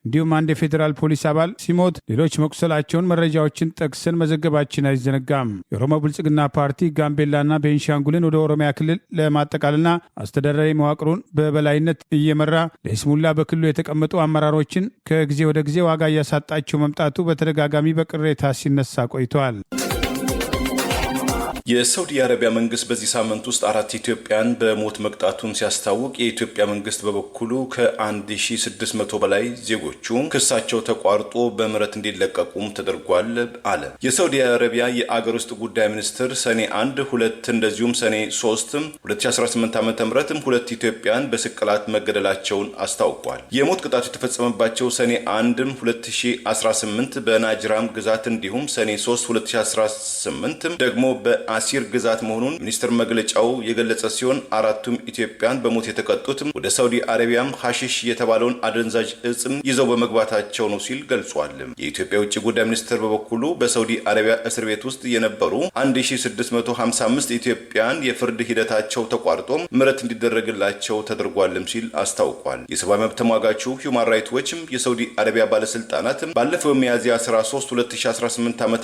የፌዴራል ፖሊስ አባል ሲሞት ሌሎች መቁሰላቸውን መረጃዎችን ጠቅሰን መዘገባችን አይዘነጋም። የኦሮሞ ብልጽግና ፓርቲ ጋምቤላና ቤንሻንጉልን ወደ ኦሮሚያ ክልል ለማጠቃለልና አስተዳደራዊ መዋቅሩን በበላይነት እየመራ ለይስሙላ በክልሉ የተቀመጡ አመራሮችን ከጊዜ ወደ ጊዜ ዋጋ እያሳጣቸው መምጣቱ በተደጋጋሚ በቅሬታ ሲነሳ ቆይተዋል። የሳውዲ አረቢያ መንግስት በዚህ ሳምንት ውስጥ 4 ኢትዮጵያን በሞት መቅጣቱን ሲያስታውቅ የኢትዮጵያ መንግስት በበኩሉ ከ1600 በላይ ዜጎቹ ክሳቸው ተቋርጦ በምህረት እንዲለቀቁም ተደርጓል አለ። የሳውዲ አረቢያ የአገር ውስጥ ጉዳይ ሚኒስትር ሰኔ 1 2 እንደዚሁም ሰኔ 3 2018 ዓ.ም 2 ኢትዮጵያን በስቅላት መገደላቸውን አስታውቋል። የሞት ቅጣቱ የተፈጸመባቸው ሰኔ 1 2018 በናጅራም ግዛት እንዲሁም ሰኔ 3 2018 ደግሞ አሲር ግዛት መሆኑን ሚኒስትር መግለጫው የገለጸ ሲሆን አራቱም ኢትዮጵያን በሞት የተቀጡት ወደ ሳውዲ አረቢያም ሐሺሽ የተባለውን አደንዛዥ እጽ ይዘው በመግባታቸው ነው ሲል ገልጿል። የኢትዮጵያ ውጭ ጉዳይ ሚኒስትር በበኩሉ በሳውዲ አረቢያ እስር ቤት ውስጥ የነበሩ 1655 ኢትዮጵያን የፍርድ ሂደታቸው ተቋርጦ ምህረት እንዲደረግላቸው ተደርጓልም ሲል አስታውቋል። የሰብአዊ መብት ተሟጋቹ ሂውማን ራይትስ ዎች የሳውዲ አረቢያ ባለስልጣናት ባለፈው ሚያዝያ 13 2018 ዓ.ም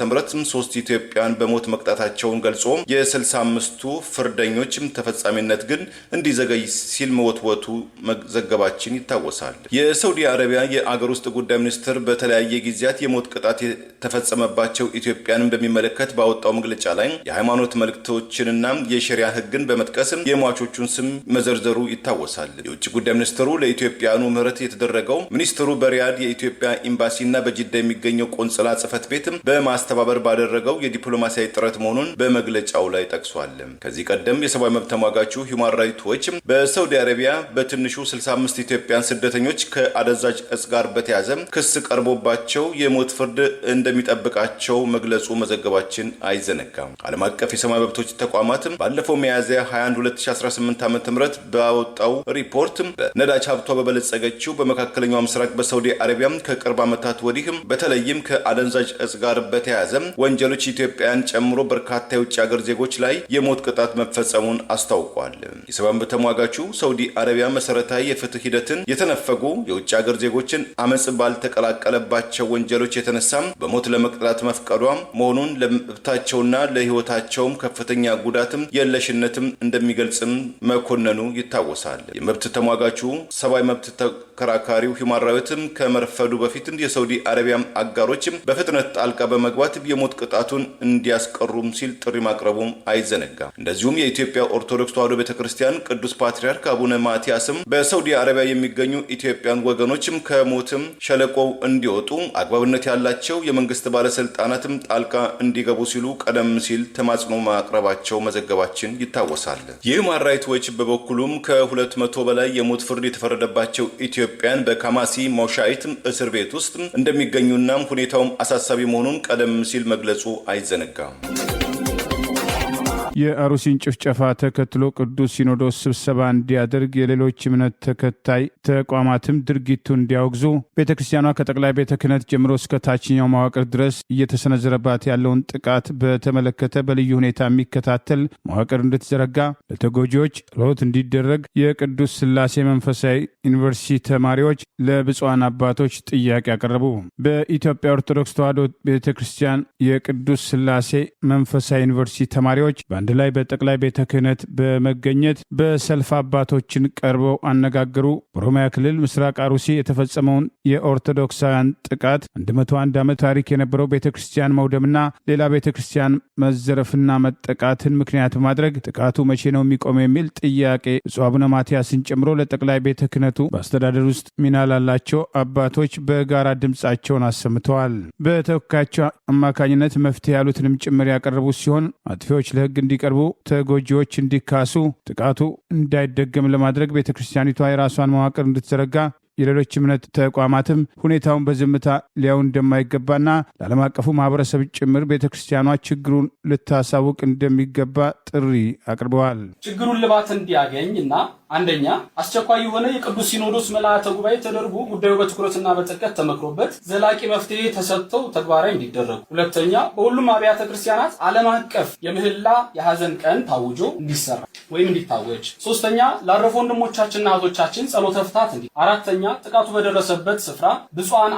3 ኢትዮጵያን በሞት መቅጣታቸውን ገልጾ የ65ቱ ፍርደኞችም ተፈጻሚነት ግን እንዲዘገይ ሲል መወትወቱ መዘገባችን ይታወሳል። የሳውዲ አረቢያ የአገር ውስጥ ጉዳይ ሚኒስትር በተለያየ ጊዜያት የሞት ቅጣት የተፈጸመባቸው ኢትዮጵያንን በሚመለከት ባወጣው መግለጫ ላይ የሃይማኖት መልእክቶችንና የሸሪያ ሕግን በመጥቀስ የሟቾቹን ስም መዘርዘሩ ይታወሳል። የውጭ ጉዳይ ሚኒስትሩ ለኢትዮጵያኑ ምህረት የተደረገው ሚኒስትሩ በሪያድ የኢትዮጵያ ኤምባሲና በጅዳ የሚገኘው ቆንጽላ ጽሕፈት ቤት በማስተባበር ባደረገው የዲፕሎማሲያዊ ጥረት መሆኑን በመግለጫው ላይ ጠቅሷል። ከዚህ ቀደም የሰብአዊ መብት ተሟጋቹ ሂውማን ራይትስ ዎች በሳውዲ አረቢያ በትንሹ 65 ኢትዮጵያን ስደተኞች ከአደንዛዥ እጽ ጋር በተያያዘ ክስ ቀርቦባቸው የሞት ፍርድ እንደሚጠብቃቸው መግለጹ መዘገባችን አይዘነጋም። ዓለም አቀፍ የሰብአዊ መብቶች ተቋማት ባለፈው ሚያዝያ 21 2018 ዓ.ም ባወጣው ሪፖርት በነዳጅ ሀብቷ በበለጸገችው በመካከለኛው ምስራቅ በሳውዲ አረቢያ ከቅርብ ዓመታት ወዲህ በተለይም ከአደንዛዥ እጽ ጋር በተያያዘ ወንጀሎች ኢትዮጵያን ጨምሮ በርካታ የውጭ ሀገር ዜጎች ላይ የሞት ቅጣት መፈጸሙን አስታውቋል። የሰብአዊ መብት ተሟጋቹ ሳውዲ አረቢያ መሰረታዊ የፍትህ ሂደትን የተነፈጉ የውጭ ሀገር ዜጎችን አመጽ ባልተቀላቀለባቸው ወንጀሎች የተነሳም በሞት ለመቅጣት መፍቀዷ መሆኑን ለመብታቸውና ለህይወታቸውም ከፍተኛ ጉዳትም የለሽነትም እንደሚገልጽም መኮነኑ ይታወሳል። የመብት ተሟጋቹ ሰብአዊ መብት ተከራካሪው ሂውማን ራይትስ ከመርፈዱ በፊት የሳውዲ አረቢያ አጋሮችም በፍጥነት ጣልቃ በመግባት የሞት ቅጣቱን እንዲያስቀሩም ሲል ጥሪ ማቅረቡም አይዘነጋም። እንደዚሁም የኢትዮጵያ ኦርቶዶክስ ተዋሕዶ ቤተክርስቲያን ቅዱስ ፓትርያርክ አቡነ ማቲያስም በሳውዲ አረቢያ የሚገኙ ኢትዮጵያን ወገኖችም ከሞትም ሸለቆው እንዲወጡ አግባብነት ያላቸው የመንግስት ባለስልጣናትም ጣልቃ እንዲገቡ ሲሉ ቀደም ሲል ተማጽኖ ማቅረባቸው መዘገባችን ይታወሳል። የሂውማን ራይትስ ዎች በበኩሉም ከ200 በላይ የሞት ፍርድ የተፈረደባቸው ኢትዮጵያን በካማሲ ሞሻይት እስር ቤት ውስጥ እንደሚገኙና ሁኔታውም አሳሳቢ መሆኑን ቀደም ሲል መግለጹ አይዘነጋም። የአሩሲን ጭፍጨፋ ተከትሎ ቅዱስ ሲኖዶስ ስብሰባ እንዲያደርግ የሌሎች እምነት ተከታይ ተቋማትም ድርጊቱ እንዲያወግዙ ቤተክርስቲያኗ ከጠቅላይ ቤተ ክህነት ጀምሮ እስከ ታችኛው መዋቅር ድረስ እየተሰነዘረባት ያለውን ጥቃት በተመለከተ በልዩ ሁኔታ የሚከታተል መዋቅር እንድትዘረጋ፣ ለተጎጂዎች ጸሎት እንዲደረግ የቅዱስ ሥላሴ መንፈሳዊ ዩኒቨርሲቲ ተማሪዎች ለብፁዓን አባቶች ጥያቄ አቀረቡ። በኢትዮጵያ ኦርቶዶክስ ተዋሕዶ ቤተክርስቲያን የቅዱስ ሥላሴ መንፈሳዊ ዩኒቨርሲቲ ተማሪዎች በአንድ ላይ በጠቅላይ ቤተ ክህነት በመገኘት በሰልፍ አባቶችን ቀርበው አነጋገሩ። በኦሮሚያ ክልል ምስራቅ አሩሲ የተፈጸመውን የኦርቶዶክሳውያን ጥቃት 101 ዓመት ታሪክ የነበረው ቤተክርስቲያን መውደምና ሌላ ቤተክርስቲያን መዘረፍና መጠቃትን ምክንያት በማድረግ ጥቃቱ መቼ ነው የሚቆመው የሚል ጥያቄ ብፁዕ አቡነ ማትያስን ጨምሮ ለጠቅላይ ቤተ ክህነቱ በአስተዳደር ውስጥ ሚና ላላቸው አባቶች በጋራ ድምፃቸውን አሰምተዋል። በተወካያቸው አማካኝነት መፍትሄ ያሉትንም ጭምር ያቀረቡ ሲሆን አጥፊዎች ለሕግ እንዲቀርቡ፣ ተጎጂዎች እንዲካሱ፣ ጥቃቱ እንዳይደገም ለማድረግ ቤተክርስቲያኒቷ የራሷን መዋቅር እንድትዘረጋ የሌሎች እምነት ተቋማትም ሁኔታውን በዝምታ ሊያዩ እንደማይገባና ለዓለም አቀፉ ማህበረሰብ ጭምር ቤተክርስቲያኗ ችግሩን ልታሳውቅ እንደሚገባ ጥሪ አቅርበዋል። ችግሩን ልባት እንዲያገኝ እና አንደኛ አስቸኳይ የሆነ የቅዱስ ሲኖዶስ ምልዓተ ጉባኤ ተደርጎ ጉዳዩ በትኩረትና በጥልቀት ተመክሮበት ዘላቂ መፍትሄ ተሰጥተው ተግባራዊ እንዲደረጉ፣ ሁለተኛ በሁሉም አብያተ ክርስቲያናት ዓለም አቀፍ የምህላ የሐዘን ቀን ታውጆ እንዲሰራ ወይም እንዲታወጅ፣ ሶስተኛ ላረፉ ወንድሞቻችንና እህቶቻችን ጸሎተ ፍትሐት እንዲ፣ አራተኛ ጥቃቱ በደረሰበት ስፍራ ብፁዓን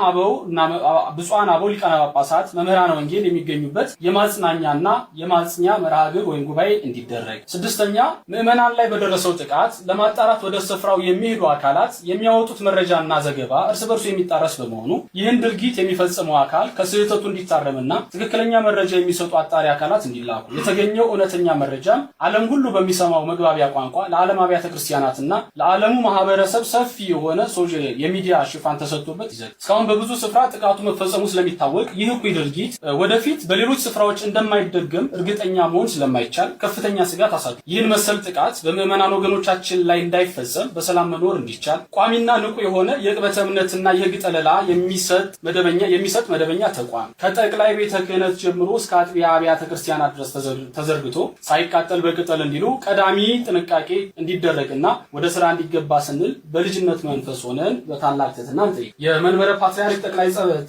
አበው ሊቃነ ጳጳሳት መምህራነ ወንጌል የሚገኙበት የማጽናኛና የማጽኛ መርሃ ግብር ወይም ጉባኤ እንዲደረግ፣ ስድስተኛ ምዕመናን ላይ በደረሰው ጥቃት ለማጣራት ወደ ስፍራው የሚሄዱ አካላት የሚያወጡት መረጃና ዘገባ እርስ በርሱ የሚጣረስ በመሆኑ ይህን ድርጊት የሚፈጽመው አካል ከስህተቱ እንዲታረምና ትክክለኛ መረጃ የሚሰጡ አጣሪ አካላት እንዲላኩ፣ የተገኘው እውነተኛ መረጃም ዓለም ሁሉ በሚሰማው መግባቢያ ቋንቋ ለዓለም አብያተ ክርስቲያናትና ለዓለሙ ማህበረሰብ ሰፊ የሆነ የሚዲያ ሽፋን ተሰጥቶበት ይዘግ። እስካሁን በብዙ ስፍራ ጥቃቱ መፈጸሙ ስለሚታወቅ ይህ እኩይ ድርጊት ወደፊት በሌሎች ስፍራዎች እንደማይደገም እርግጠኛ መሆን ስለማይቻል ከፍተኛ ስጋት አሳድሯል። ይህን መሰል ጥቃት በምዕመናን ወገኖቻችን ላይ እንዳይፈጸም በሰላም መኖር እንዲቻል ቋሚና ንቁ የሆነ የቅበተ እምነትና የህግ ጠለላ የሚሰጥ መደበኛ ተቋም ከጠቅላይ ቤተ ክህነት ጀምሮ እስከ አጥቢያ አብያተ ክርስቲያናት ድረስ ተዘርግቶ ሳይቃጠል በቅጠል እንዲሉ ቀዳሚ ጥንቃቄ እንዲደረግና ወደ ስራ እንዲገባ ስንል በልጅነት መንፈስ ሆነን በታላቅ ትህትና እንጠይቅ። የመንበረ ፓትርያርክ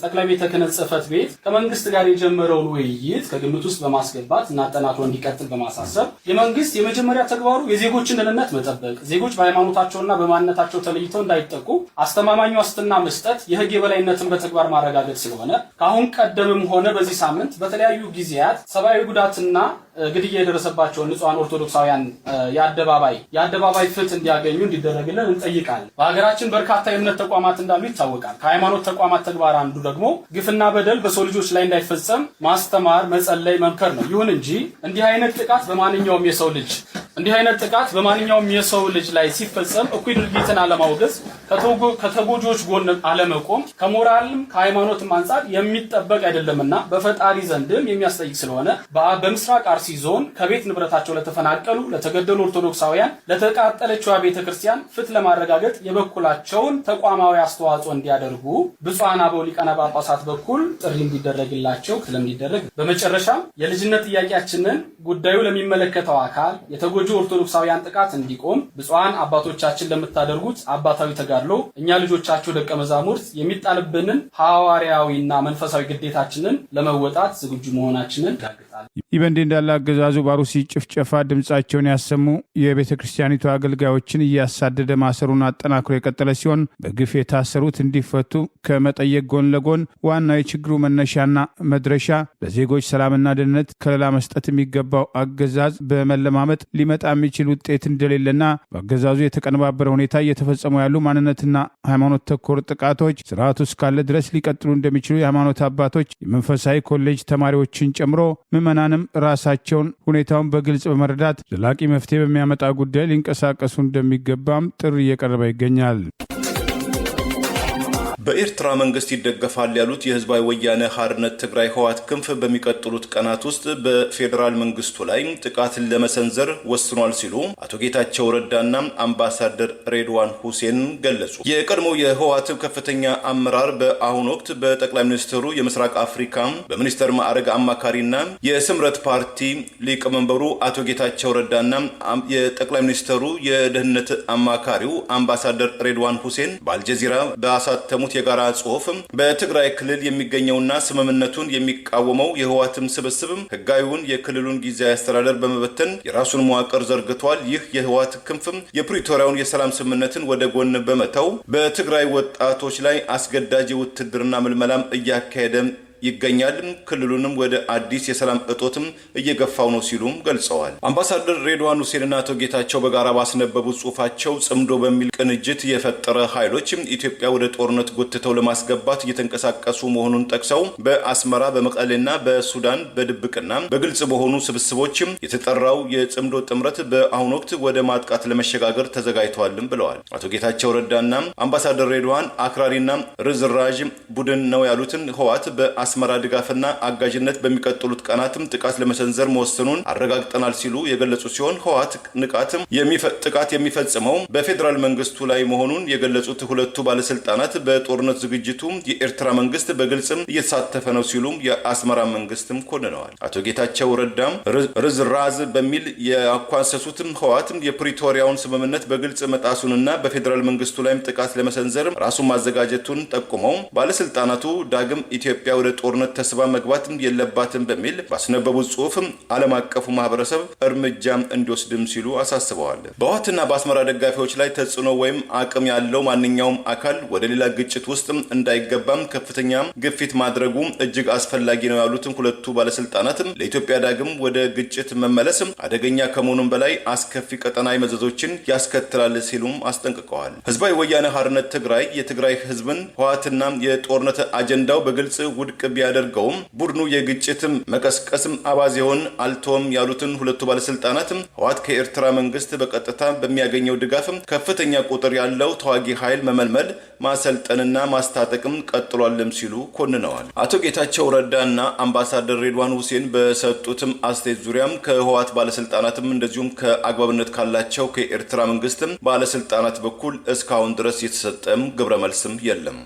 ጠቅላይ ቤተ ክህነት ጽሕፈት ቤት ከመንግስት ጋር የጀመረውን ውይይት ከግምት ውስጥ በማስገባት እና አጠናክሮ እንዲቀጥል በማሳሰብ የመንግስት የመጀመሪያ ተግባሩ የዜጎችን ደህንነት መጠበቅ፣ ዜጎች በሃይማኖታቸውና በማንነታቸው ተለይተው እንዳይጠቁ አስተማማኝ ዋስትና መስጠት፣ የህግ የበላይነትን በተግባር ማረጋገጥ ስለሆነ ከአሁን ቀደምም ሆነ በዚህ ሳምንት በተለያዩ ጊዜያት ሰብአዊ ጉዳትና ግድያ የደረሰባቸውን ንጹሃን ኦርቶዶክሳውያን የአደባባይ ፍትህ እንዲያገኙ እንዲደረግልን እንጠይቃለን። በሀገራችን በርካታ የእምነት ተቋማት እንዳሉ ይታወቃል። ከሃይማኖት ተቋማት ተግባር አንዱ ደግሞ ግፍና በደል በሰው ልጆች ላይ እንዳይፈጸም ማስተማር፣ መጸለይ፣ መምከር ነው። ይሁን እንጂ እንዲህ አይነት ጥቃት በማንኛውም የሰው ልጅ ላይ ሲፈጸም እኩይ ድርጊትን አለማውገዝ፣ ከተጎጂዎች ጎን አለመቆም ከሞራልም ከሃይማኖትም አንጻር የሚጠበቅ አይደለምና በፈጣሪ ዘንድም የሚያስጠይቅ ስለሆነ በምስራቅ አርሲ ዞን ከቤት ንብረታቸው ለተፈናቀሉ ለተገደሉ ኦርቶዶክሳውያን ለተቃጠለችው ቤተክርስቲያን ፍትህ ለማረጋገጥ የበኩላቸውን ተቋማዊ አስተዋጽኦ እንዲያደርጉ ብፁዓን አበው ሊቃነ ጳጳሳት በኩል ጥሪ እንዲደረግላቸው ስለሚደረግ፣ በመጨረሻ የልጅነት ጥያቄያችንን ጉዳዩ ለሚመለከተው አካል የተጎጂ ኦርቶዶክሳውያን ጥቃት እንዲቆም ብፁዓን አባቶቻችን ለምታደርጉት አባታዊ ተጋድሎ እኛ ልጆቻቸው ደቀ መዛሙርት የሚጣልብንን ሐዋርያዊና መንፈሳዊ ግዴታችንን ለመወጣት ዝግጁ መሆናችንን ያረጋግጣል። ይህ በእንዲህ እንዳለ አገዛዙ በአሩሲ ጭፍጨፋ ድምፃቸውን ያሰሙ የቤተ ክርስቲያኒቱ አገልጋዮችን እያሳደደ ማሰሩን አጠናክሮ የቀጠለ ሲሆን በግፍ የታሰሩት እንዲፈቱ ከመጠየቅ ጎን ለጎን ዋናው የችግሩ መነሻና መድረሻ ለዜጎች ሰላምና ደህንነት ከለላ መስጠት የሚገባው አገዛዝ በመለማመጥ ሊመጣ የሚችል ውጤት እንደሌለና በአገዛዙ የተቀነባበረ ሁኔታ እየተፈጸሙ ያሉ ማንነትና ሃይማኖት ተኮር ጥቃቶች ስርዓቱ እስካለ ድረስ ሊቀጥሉ እንደሚችሉ የሃይማኖት አባቶች፣ የመንፈሳዊ ኮሌጅ ተማሪዎችን ጨምሮ ምዕመናንም ራሳቸውን ሁኔታውን በግልጽ በመረዳት ዘላቂ መፍትሄ በሚያመጣ ጉዳይ ሊንቀሳቀሱ እንደሚገባም ጥሪ እየቀረበ ይገኛል። በኤርትራ መንግስት ይደገፋል ያሉት የህዝባዊ ወያነ ሓርነት ትግራይ ህወሓት ክንፍ በሚቀጥሉት ቀናት ውስጥ በፌዴራል መንግስቱ ላይ ጥቃትን ለመሰንዘር ወስኗል ሲሉ አቶ ጌታቸው ረዳና አምባሳደር ሬድዋን ሁሴን ገለጹ። የቀድሞ የህወሓት ከፍተኛ አመራር በአሁኑ ወቅት በጠቅላይ ሚኒስትሩ የምስራቅ አፍሪካ በሚኒስተር ማዕረግ አማካሪና የስምረት ፓርቲ ሊቀመንበሩ አቶ ጌታቸው ረዳና የጠቅላይ ሚኒስትሩ የደህንነት አማካሪው አምባሳደር ሬድዋን ሁሴን በአልጀዚራ በአሳተሙት የጋራ ጽሑፍ በትግራይ ክልል የሚገኘውና ስምምነቱን የሚቃወመው የህወሓትም ስብስብ ህጋዊውን የክልሉን ጊዜያዊ አስተዳደር በመበተን የራሱን መዋቅር ዘርግቷል። ይህ የህወሓት ክንፍም የፕሪቶሪያውን የሰላም ስምምነትን ወደ ጎን በመተው በትግራይ ወጣቶች ላይ አስገዳጅ ውትድርና ምልመላም እያካሄደ ይገኛል። ክልሉንም ወደ አዲስ የሰላም እጦትም እየገፋው ነው ሲሉም ገልጸዋል። አምባሳደር ሬድዋን ሁሴንና አቶ ጌታቸው በጋራ ባስነበቡት ጽሑፋቸው ጽምዶ በሚል ቅንጅት የፈጠረ ኃይሎች ኢትዮጵያ ወደ ጦርነት ጎትተው ለማስገባት እየተንቀሳቀሱ መሆኑን ጠቅሰው በአስመራ በመቀሌና በሱዳን በድብቅና በግልጽ በሆኑ ስብስቦች የተጠራው የጽምዶ ጥምረት በአሁኑ ወቅት ወደ ማጥቃት ለመሸጋገር ተዘጋጅተዋልም ብለዋል። አቶ ጌታቸው ረዳና አምባሳደር ሬድዋን አክራሪና ርዝራዥ ቡድን ነው ያሉትን ህወሓት አስመራ ድጋፍና አጋዥነት በሚቀጥሉት ቀናትም ጥቃት ለመሰንዘር መወሰኑን አረጋግጠናል ሲሉ የገለጹ ሲሆን ህወሓት ጥቃት የሚፈጽመው በፌዴራል መንግስቱ ላይ መሆኑን የገለጹት ሁለቱ ባለስልጣናት በጦርነት ዝግጅቱ የኤርትራ መንግስት በግልጽም እየተሳተፈ ነው ሲሉም የአስመራ መንግስትም ኮንነዋል። አቶ ጌታቸው ረዳም ርዝራዝ በሚል ያኳሰሱትም ህወሓት የፕሪቶሪያውን ስምምነት በግልጽ መጣሱንና በፌዴራል መንግስቱ ላይም ጥቃት ለመሰንዘር ራሱን ማዘጋጀቱን ጠቁመው ባለስልጣናቱ ዳግም ኢትዮጵያ ወደ ጦርነት ተስባ መግባትም የለባትም በሚል ባስነበቡት ጽሑፍ ዓለም አቀፉ ማህበረሰብ እርምጃ እንዲወስድም ሲሉ አሳስበዋል። በህወሓትና በአስመራ ደጋፊዎች ላይ ተጽዕኖ ወይም አቅም ያለው ማንኛውም አካል ወደ ሌላ ግጭት ውስጥ እንዳይገባም ከፍተኛ ግፊት ማድረጉ እጅግ አስፈላጊ ነው ያሉትን ሁለቱ ባለስልጣናት ለኢትዮጵያ ዳግም ወደ ግጭት መመለስ አደገኛ ከመሆኑም በላይ አስከፊ ቀጠናዊ መዘዞችን ያስከትላል ሲሉም አስጠንቅቀዋል። ህዝባዊ ወያነ ሓርነት ትግራይ የትግራይ ህዝብን ህወሓትና የጦርነት አጀንዳው በግልጽ ውድቅ ቢያደርገውም ቡድኑ የግጭትም መቀስቀስም አባዜውን አልተወም ያሉትን ሁለቱ ባለስልጣናት ህወሓት ከኤርትራ መንግስት በቀጥታ በሚያገኘው ድጋፍ ከፍተኛ ቁጥር ያለው ተዋጊ ኃይል መመልመል ማሰልጠንና ማስታጠቅም ቀጥሏልም ሲሉ ኮንነዋል። አቶ ጌታቸው ረዳና አምባሳደር ሬድዋን ሁሴን በሰጡትም አስተያየት ዙሪያም ከህወሓት ባለስልጣናትም እንደዚሁም ከአግባብነት ካላቸው ከኤርትራ መንግስትም ባለስልጣናት በኩል እስካሁን ድረስ የተሰጠም ግብረ መልስም የለም።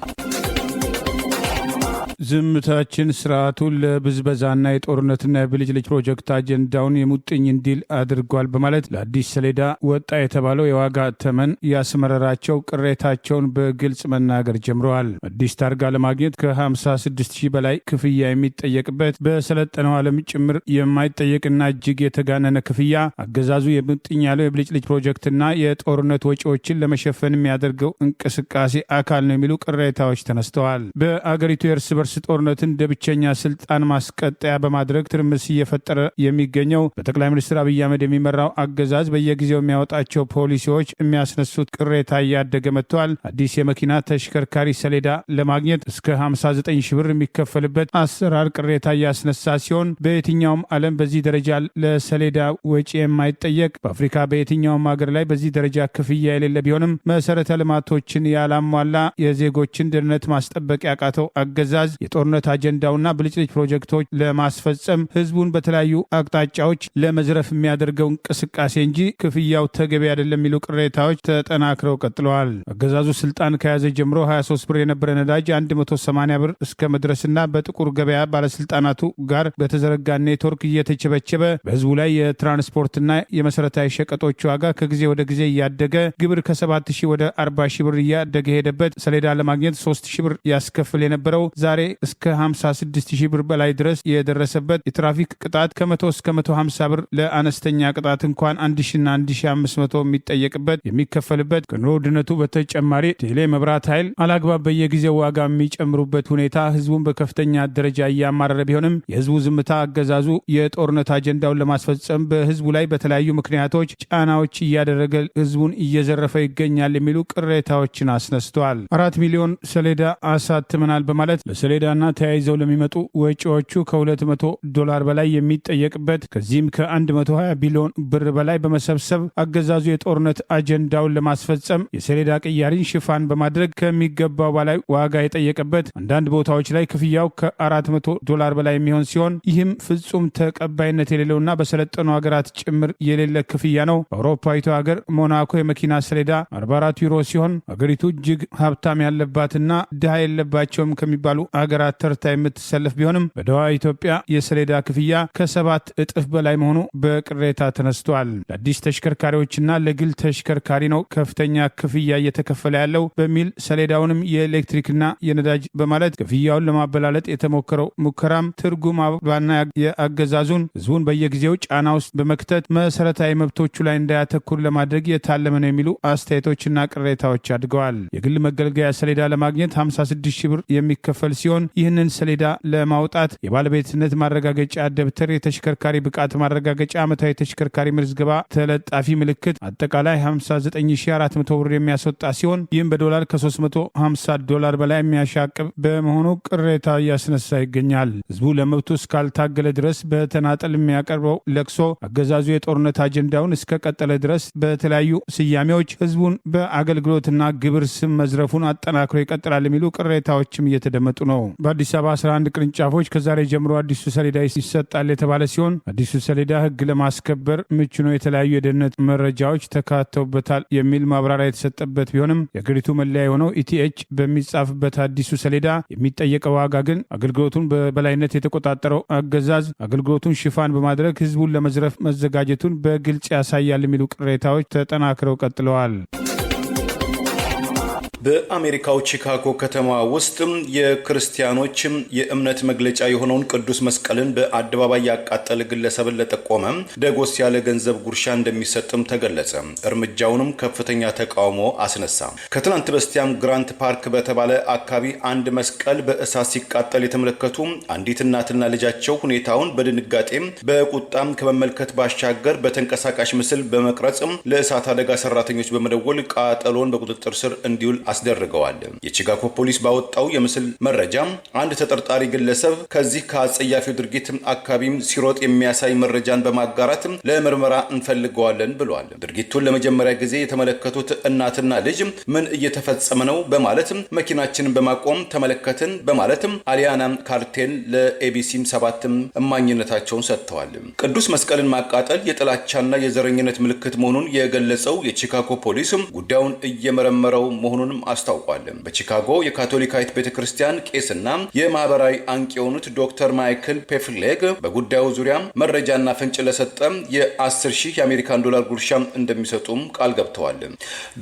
ዝምታችን ስርዓቱን ለብዝበዛና የጦርነትና የብልጭልጭ ፕሮጀክት አጀንዳውን የሙጥኝ እንዲል አድርጓል በማለት ለአዲስ ሰሌዳ ወጣ የተባለው የዋጋ ተመን ያስመረራቸው ቅሬታቸውን በግልጽ መናገር ጀምረዋል። አዲስ ታርጋ ለማግኘት ከ56 ሺህ በላይ ክፍያ የሚጠየቅበት በሰለጠነው ዓለም ጭምር የማይጠየቅና እጅግ የተጋነነ ክፍያ አገዛዙ የሙጥኝ ያለው የብልጭልጭ ፕሮጀክትና የጦርነት ወጪዎችን ለመሸፈን የሚያደርገው እንቅስቃሴ አካል ነው የሚሉ ቅሬታዎች ተነስተዋል። በአገሪቱ የእርስ በርስ ጦርነትን እንደ ብቸኛ ስልጣን ማስቀጠያ በማድረግ ትርምስ እየፈጠረ የሚገኘው በጠቅላይ ሚኒስትር አብይ አህመድ የሚመራው አገዛዝ በየጊዜው የሚያወጣቸው ፖሊሲዎች የሚያስነሱት ቅሬታ እያደገ መጥቷል። አዲስ የመኪና ተሽከርካሪ ሰሌዳ ለማግኘት እስከ 59 ሺህ ብር የሚከፈልበት አሰራር ቅሬታ እያስነሳ ሲሆን በየትኛውም ዓለም በዚህ ደረጃ ለሰሌዳ ወጪ የማይጠየቅ በአፍሪካ በየትኛውም ሀገር ላይ በዚህ ደረጃ ክፍያ የሌለ ቢሆንም መሰረተ ልማቶችን ያላሟላ የዜጎችን ደህንነት ማስጠበቅ ያቃተው አገዛዝ የጦርነት አጀንዳውና ብልጭልጭ ፕሮጀክቶች ለማስፈጸም ህዝቡን በተለያዩ አቅጣጫዎች ለመዝረፍ የሚያደርገው እንቅስቃሴ እንጂ ክፍያው ተገቢ አይደለም የሚሉ ቅሬታዎች ተጠናክረው ቀጥለዋል። አገዛዙ ስልጣን ከያዘ ጀምሮ 23 ብር የነበረ ነዳጅ 180 ብር እስከ መድረስና በጥቁር ገበያ ባለስልጣናቱ ጋር በተዘረጋ ኔትወርክ እየተቸበቸበ በህዝቡ ላይ የትራንስፖርትና የመሰረታዊ ሸቀጦች ዋጋ ከጊዜ ወደ ጊዜ እያደገ ግብር ከ7 ሺህ ወደ 40 ሺህ ብር እያደገ ሄደበት ሰሌዳ ለማግኘት 3 ሺህ ብር ያስከፍል የነበረው ዛሬ እስከ 56 ሺህ ብር በላይ ድረስ የደረሰበት የትራፊክ ቅጣት ከ100 እስከ 150 ብር ለአነስተኛ ቅጣት እንኳን 1000ና 1500 የሚጠየቅበት የሚከፈልበት ከኑሮ ውድነቱ በተጨማሪ ቴሌ መብራት ኃይል አላግባብ በየጊዜው ዋጋ የሚጨምሩበት ሁኔታ ህዝቡን በከፍተኛ ደረጃ እያማረረ ቢሆንም የህዝቡ ዝምታ አገዛዙ የጦርነት አጀንዳውን ለማስፈጸም በህዝቡ ላይ በተለያዩ ምክንያቶች ጫናዎች እያደረገ ህዝቡን እየዘረፈ ይገኛል የሚሉ ቅሬታዎችን አስነስተዋል። 4 ሚሊዮን ሰሌዳ አሳትመናል በማለት ለሰሌዳ ሰሌዳና ተያይዘው ለሚመጡ ወጪዎቹ $200 በላይ የሚጠየቅበት ከዚህም ከ120 ቢሊዮን ብር በላይ በመሰብሰብ አገዛዙ የጦርነት አጀንዳውን ለማስፈጸም የሰሌዳ ቅያሪን ሽፋን በማድረግ ከሚገባው በላይ ዋጋ የጠየቀበት አንዳንድ ቦታዎች ላይ ክፍያው $400 በላይ የሚሆን ሲሆን ይህም ፍጹም ተቀባይነት የሌለውና በሰለጠኑ ሀገራት ጭምር የሌለ ክፍያ ነው። በአውሮፓዊቱ ሀገር ሞናኮ የመኪና ሰሌዳ 44 ዩሮ ሲሆን ሀገሪቱ እጅግ ሀብታም ያለባትና ድሃ የለባቸውም ከሚባሉ ሀገራት ተርታ የምትሰለፍ ቢሆንም በደቡብ ኢትዮጵያ የሰሌዳ ክፍያ ከ7 እጥፍ በላይ መሆኑ በቅሬታ ተነስቷል። ለአዲስ ተሽከርካሪዎችና ለግል ተሽከርካሪ ነው ከፍተኛ ክፍያ እየተከፈለ ያለው በሚል ሰሌዳውንም የኤሌክትሪክና የነዳጅ በማለት ክፍያውን ለማበላለጥ የተሞከረው ሙከራም ትርጉም አልባና የአገዛዙን ህዝቡን በየጊዜው ጫና ውስጥ በመክተት መሰረታዊ መብቶቹ ላይ እንዳያተኩር ለማድረግ የታለመ ነው የሚሉ አስተያየቶችና ቅሬታዎች አድገዋል። የግል መገልገያ ሰሌዳ ለማግኘት 56,000 ብር የሚከፈል ሲሆን ይህንን ሰሌዳ ለማውጣት የባለቤትነት ማረጋገጫ ደብተር፣ የተሽከርካሪ ብቃት ማረጋገጫ፣ ዓመታዊ ተሽከርካሪ ምዝገባ ተለጣፊ ምልክት አጠቃላይ 59400 ብር የሚያስወጣ ሲሆን ይህም በዶላር ከ$350 በላይ የሚያሻቅብ በመሆኑ ቅሬታ እያስነሳ ይገኛል። ህዝቡ ለመብቱ እስካልታገለ ድረስ በተናጠል የሚያቀርበው ለቅሶ አገዛዙ የጦርነት አጀንዳውን እስከቀጠለ ድረስ በተለያዩ ስያሜዎች ህዝቡን በአገልግሎትና ግብር ስም መዝረፉን አጠናክሮ ይቀጥላል የሚሉ ቅሬታዎችም እየተደመጡ ነው። በአዲስ አበባ 11 ቅርንጫፎች ከዛሬ ጀምሮ አዲሱ ሰሌዳ ይሰጣል የተባለ ሲሆን አዲሱ ሰሌዳ ህግ ለማስከበር ምቹ ነው፣ የተለያዩ የደህንነት መረጃዎች ተካተውበታል የሚል ማብራሪያ የተሰጠበት ቢሆንም የአገሪቱ መለያ የሆነው ኢቲኤች በሚጻፍበት አዲሱ ሰሌዳ የሚጠየቀው ዋጋ ግን አገልግሎቱን በበላይነት የተቆጣጠረው አገዛዝ አገልግሎቱን ሽፋን በማድረግ ህዝቡን ለመዝረፍ መዘጋጀቱን በግልጽ ያሳያል የሚሉ ቅሬታዎች ተጠናክረው ቀጥለዋል። በአሜሪካው ቺካጎ ከተማ ውስጥ የክርስቲያኖች የእምነት መግለጫ የሆነውን ቅዱስ መስቀልን በአደባባይ ያቃጠለ ግለሰብን ለጠቆመ ደጎስ ያለ ገንዘብ ጉርሻ እንደሚሰጥም ተገለጸ። እርምጃውንም ከፍተኛ ተቃውሞ አስነሳ። ከትናንት በስቲያም ግራንት ፓርክ በተባለ አካባቢ አንድ መስቀል በእሳት ሲቃጠል የተመለከቱ አንዲት እናትና ልጃቸው ሁኔታውን በድንጋጤም በቁጣም ከመመልከት ባሻገር በተንቀሳቃሽ ምስል በመቅረጽ ለእሳት አደጋ ሰራተኞች በመደወል ቃጠሎን በቁጥጥር ስር እንዲውል አስደርገዋል። የቺካጎ ፖሊስ ባወጣው የምስል መረጃ አንድ ተጠርጣሪ ግለሰብ ከዚህ ከአጸያፊው ድርጊት አካባቢም ሲሮጥ የሚያሳይ መረጃን በማጋራት ለምርመራ እንፈልገዋለን ብሏል። ድርጊቱን ለመጀመሪያ ጊዜ የተመለከቱት እናትና ልጅ ምን እየተፈጸመ ነው በማለት መኪናችንን በማቆም ተመለከትን በማለት አሊያና ካርቴል ለኤቢሲ 7 እማኝነታቸውን ሰጥተዋል። ቅዱስ መስቀልን ማቃጠል የጥላቻና የዘረኝነት ምልክት መሆኑን የገለጸው የቺካጎ ፖሊስ ጉዳዩን እየመረመረው መሆኑን አስታውቋል። በቺካጎ የካቶሊካዊት ቤተክርስቲያን ቄስና የማህበራዊ አንቂ የሆኑት ዶክተር ማይክል ፔፍሌግ በጉዳዩ ዙሪያ መረጃና ፍንጭ ለሰጠ የ10,000 የአሜሪካን ዶላር ጉርሻ እንደሚሰጡም ቃል ገብተዋል።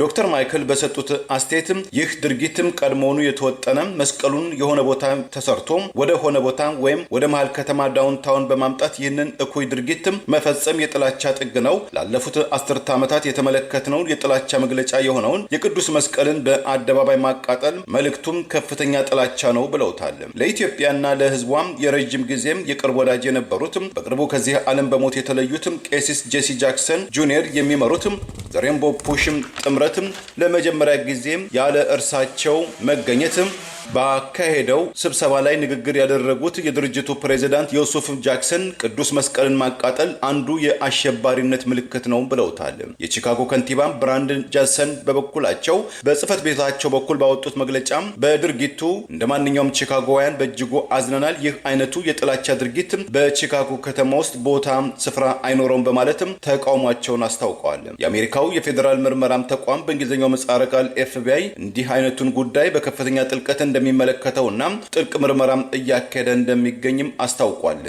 ዶክተር ማይክል በሰጡት አስተያየት ይህ ድርጊትም ቀድሞውኑ የተወጠነ መስቀሉን የሆነ ቦታ ተሰርቶ ወደ ሆነ ቦታ ወይም ወደ መሃል ከተማ ዳውንታውን በማምጣት ይህንን እኩይ ድርጊት መፈጸም የጥላቻ ጥግ ነው። ላለፉት 10 ዓመታት የተመለከትነው የጥላቻ መግለጫ የሆነውን የቅዱስ መስቀልን በአደባባይ ማቃጠል መልእክቱም ከፍተኛ ጥላቻ ነው ብለውታል። ለኢትዮጵያና ለሕዝቧም የረጅም ጊዜም የቅርብ ወዳጅ የነበሩትም በቅርቡ ከዚህ ዓለም በሞት የተለዩትም ቄሲስ ጄሲ ጃክሰን ጁኒየር የሚመሩትም ዘሬንቦ ፑሽም ጥምረትም ለመጀመሪያ ጊዜም ያለ እርሳቸው መገኘትም ባካሄደው ስብሰባ ላይ ንግግር ያደረጉት የድርጅቱ ፕሬዝዳንት ዮሴፍ ጃክሰን ቅዱስ መስቀልን ማቃጠል አንዱ የአሸባሪነት ምልክት ነው ብለውታል። የቺካጎ ከንቲባ ብራንደን ጃንሰን በበኩላቸው በጽህፈት ቤታቸው በኩል ባወጡት መግለጫ በድርጊቱ እንደማንኛውም ቺካጎውያን በእጅጉ አዝነናል። ይህ አይነቱ የጥላቻ ድርጊት በቺካጎ ከተማ ውስጥ ቦታ ስፍራ አይኖረውም በማለትም ተቃውሟቸውን አስታውቀዋል። የአሜሪካው የፌዴራል ምርመራም ተቋም በእንግሊዝኛው ምህጻረ ቃል FBI እንዲህ አይነቱን ጉዳይ በከፍተኛ ጥልቀት እንደሚመለከተውና ጥልቅ ምርመራም እያካሄደ እንደሚገኝም አስታውቋል።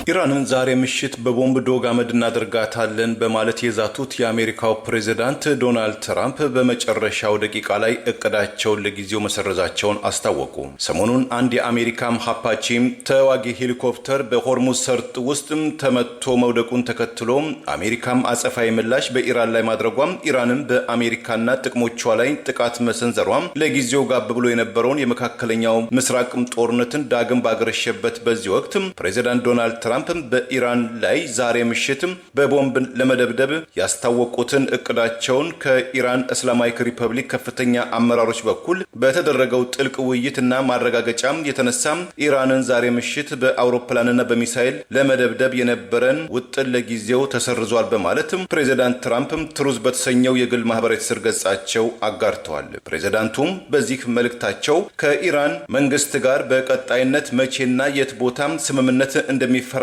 ኢራንን ዛሬ ምሽት በቦምብ ዶግ አመድ እናደርጋታለን በማለት የዛቱት የአሜሪካው ፕሬዝዳንት ዶናልድ ትራምፕ በመጨረሻው ደቂቃ ላይ እቅዳቸውን ለጊዜው መሰረዛቸውን አስታወቁ። ሰሞኑን አንድ የአሜሪካም አፓቺም ተዋጊ ሄሊኮፕተር በሆርሙዝ ሰርጥ ውስጥ ተመቶ መውደቁን ተከትሎ አሜሪካም አጸፋዊ ምላሽ በኢራን ላይ ማድረጓም ኢራንም በአሜሪካና ጥቅሞቿ ላይ ጥቃት መሰንዘሯም ለጊዜው ጋብ ብሎ የነበረውን የመካከለኛው ምስራቅ ጦርነትን ዳግም ባገረሸበት በዚህ ወቅት ፕሬዝዳንት ዶናልድ ትራምፕ በኢራን ላይ ዛሬ ምሽት በቦምብ ለመደብደብ ያስታወቁትን እቅዳቸውን ከኢራን እስላማዊክ ሪፐብሊክ ከፍተኛ አመራሮች በኩል በተደረገው ጥልቅ ውይይትና ማረጋገጫ የተነሳ ኢራንን ዛሬ ምሽት በአውሮፕላንና በሚሳኤል ለመደብደብ የነበረን ውጥን ለጊዜው ተሰርዟል በማለት ፕሬዚዳንት ትራምፕ ትሩዝ በተሰኘው የግል ማህበራዊ ትስስር ገጻቸው አጋርተዋል። ፕሬዚዳንቱም በዚህ መልእክታቸው ከኢራን መንግስት ጋር በቀጣይነት መቼና የት ቦታ ስምምነት እንደሚፈራረሙ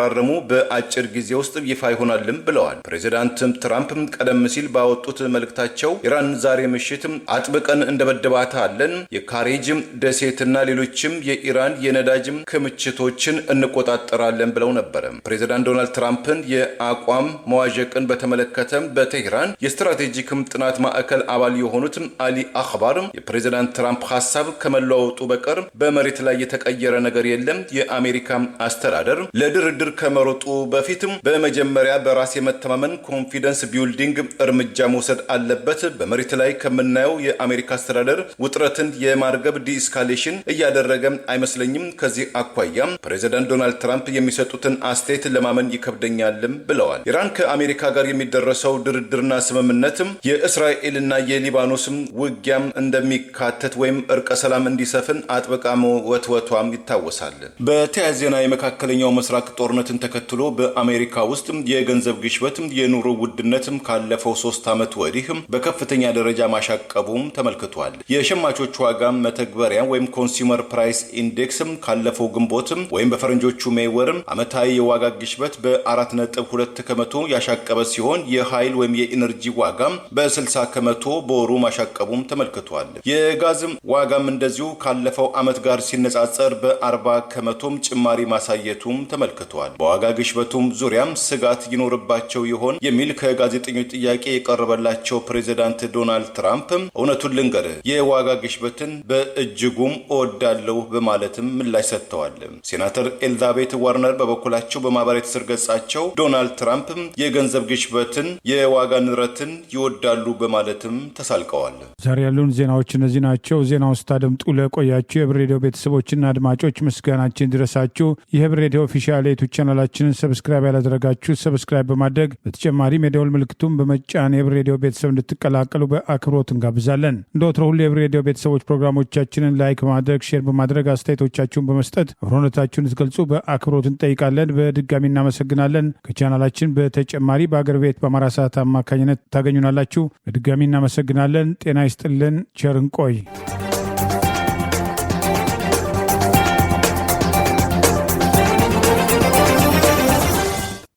በአጭር ጊዜ ውስጥ ይፋ ይሆናልም ብለዋል። ፕሬዚዳንት ትራምፕ ቀደም ሲል ባወጡት መልእክታቸው ኢራን ዛሬ ምሽት አጥብቀን እንደበደባታለን፣ የካሬጅ ደሴትና ሌሎችም የኢራን የነዳጅ ክምችቶችን እንቆጣጠራለን ብለው ነበር። ፕሬዚዳንት ዶናልድ ትራምፕን የአቋም መዋዠቅን በተመለከተ በቴህራን የስትራቴጂክ ጥናት ማዕከል አባል የሆኑት አሊ አክባር የፕሬዚዳንት ትራምፕ ሐሳብ ከመለዋወጡ በቀር በመሬት ላይ የተቀየረ ነገር የለም፣ የአሜሪካ አስተዳደር ለድርድር ከመሮጡ በፊት በመጀመሪያ በራስ የመተማመን ኮንፊደንስ ቢልዲንግ እርምጃ መውሰድ አለበት፣ በመሬት ላይ ከምናየው የአሜሪካ አስተዳደር ውጥረትን የማርገብ ዲስካሌሽን እያደረገ አይመስለኝም። ከዚህ አኳያ ፕሬዚዳንት ዶናልድ ትራምፕ የሚሰጡትን አስተያየት ለማመን ይከብደኛልም ብለዋል። ኢራን ከአሜሪካ ጋር የሚደረሰው ድርድርና ስምምነት የእስራኤልና የሊባኖስም ውጊያም እንደሚካተት ወይም እርቀ ሰላም እንዲሰፍን አጥብቃ መወትወቷም ይታወሳል። በተያያዘ ዜና የመካከለኛው ምስራቅ ጦርነትን ተከትሎ በአሜሪካ ውስጥ የገንዘብ ግሽበት፣ የኑሮ ውድነት ካለፈው 3 ዓመት ወዲህ በከፍተኛ ደረጃ ማሻቀቡም ተመልክቷል። የሸማቾች ዋጋ መተግበሪያ ወይም ኮንሱመር ፕራይስ ኢንዴክስ ካለፈው ግንቦት ወይም በፈረንጆቹ ሜይ ወር ዓመታዊ የዋጋ ግሽበት በ4.2 ከመቶ ያሻቀበ ሲሆን የኃይል ወይም የኢነርጂ ዋጋ በ60 ከመቶ በወሩ ማሻቀቡም ተመልክቷል። የጋዝ ዋጋም እንደዚሁ ካለፈው ዓመት ጋር ሲነጻጸር በ40 ከመቶም ጭማሪ ማሳየቱም ተመልክቷል። በዋጋ ግሽበቱም ዙሪያም ስጋት ይኖርባቸው ይሆን የሚል ከጋዜጠኞች ጥያቄ የቀረበላቸው ፕሬዚዳንት ዶናልድ ትራምፕ እውነቱን ልንገር የዋጋ ግሽበትን በእጅጉም እወዳለሁ በማለትም ምላሽ ሰጥተዋል። ሴናተር ኤልዛቤት ዋርነር በበኩላቸው በማህበራዊ ትስስር ገጻቸው ዶናልድ ትራምፕ የገንዘብ ግሽበትን፣ የዋጋ ንረትን ይወዳሉ በማለትም ተሳልቀዋል። ዛሬ ያሉን ዜናዎች እነዚህ ናቸው። ዜናውን ስታደምጡ ለቆያችሁ የህብር ሬዲዮ ቤተሰቦችና አድማጮች ምስጋናችን ድረሳችሁ። የህብር ሬዲዮ ኦፊሻል ዩቲዩብ ቻናላችንን ሰብስክራይብ ያላደረጋችሁ ሰብስክራይብ በማድረግ በተጨማሪም የደወል ምልክቱን በመጫን የህብር ሬዲዮ ቤተሰብ እንድትቀላቀሉ በአክብሮት እንጋብዛለን። እንደ ወትሮ ሁሉ የህብር ሬዲዮ ቤተሰቦች ፕሮግራሞቻችንን ላይክ በማድረግ ሼር በማድረግ አስተያየቶቻችሁን በመስጠት አብሮነታችሁን ትገልጹ በአክብሮት እንጠይቃለን። በድጋሚ እናመሰግናለን። ከቻናላችን በተጨማሪ በአገር ቤት በአማራ ሰዓት አማካኝነት ታገኙናላችሁ። በድጋሚ እናመሰግናለን። ጤና ይስጥልን። ቸር እንቆይ።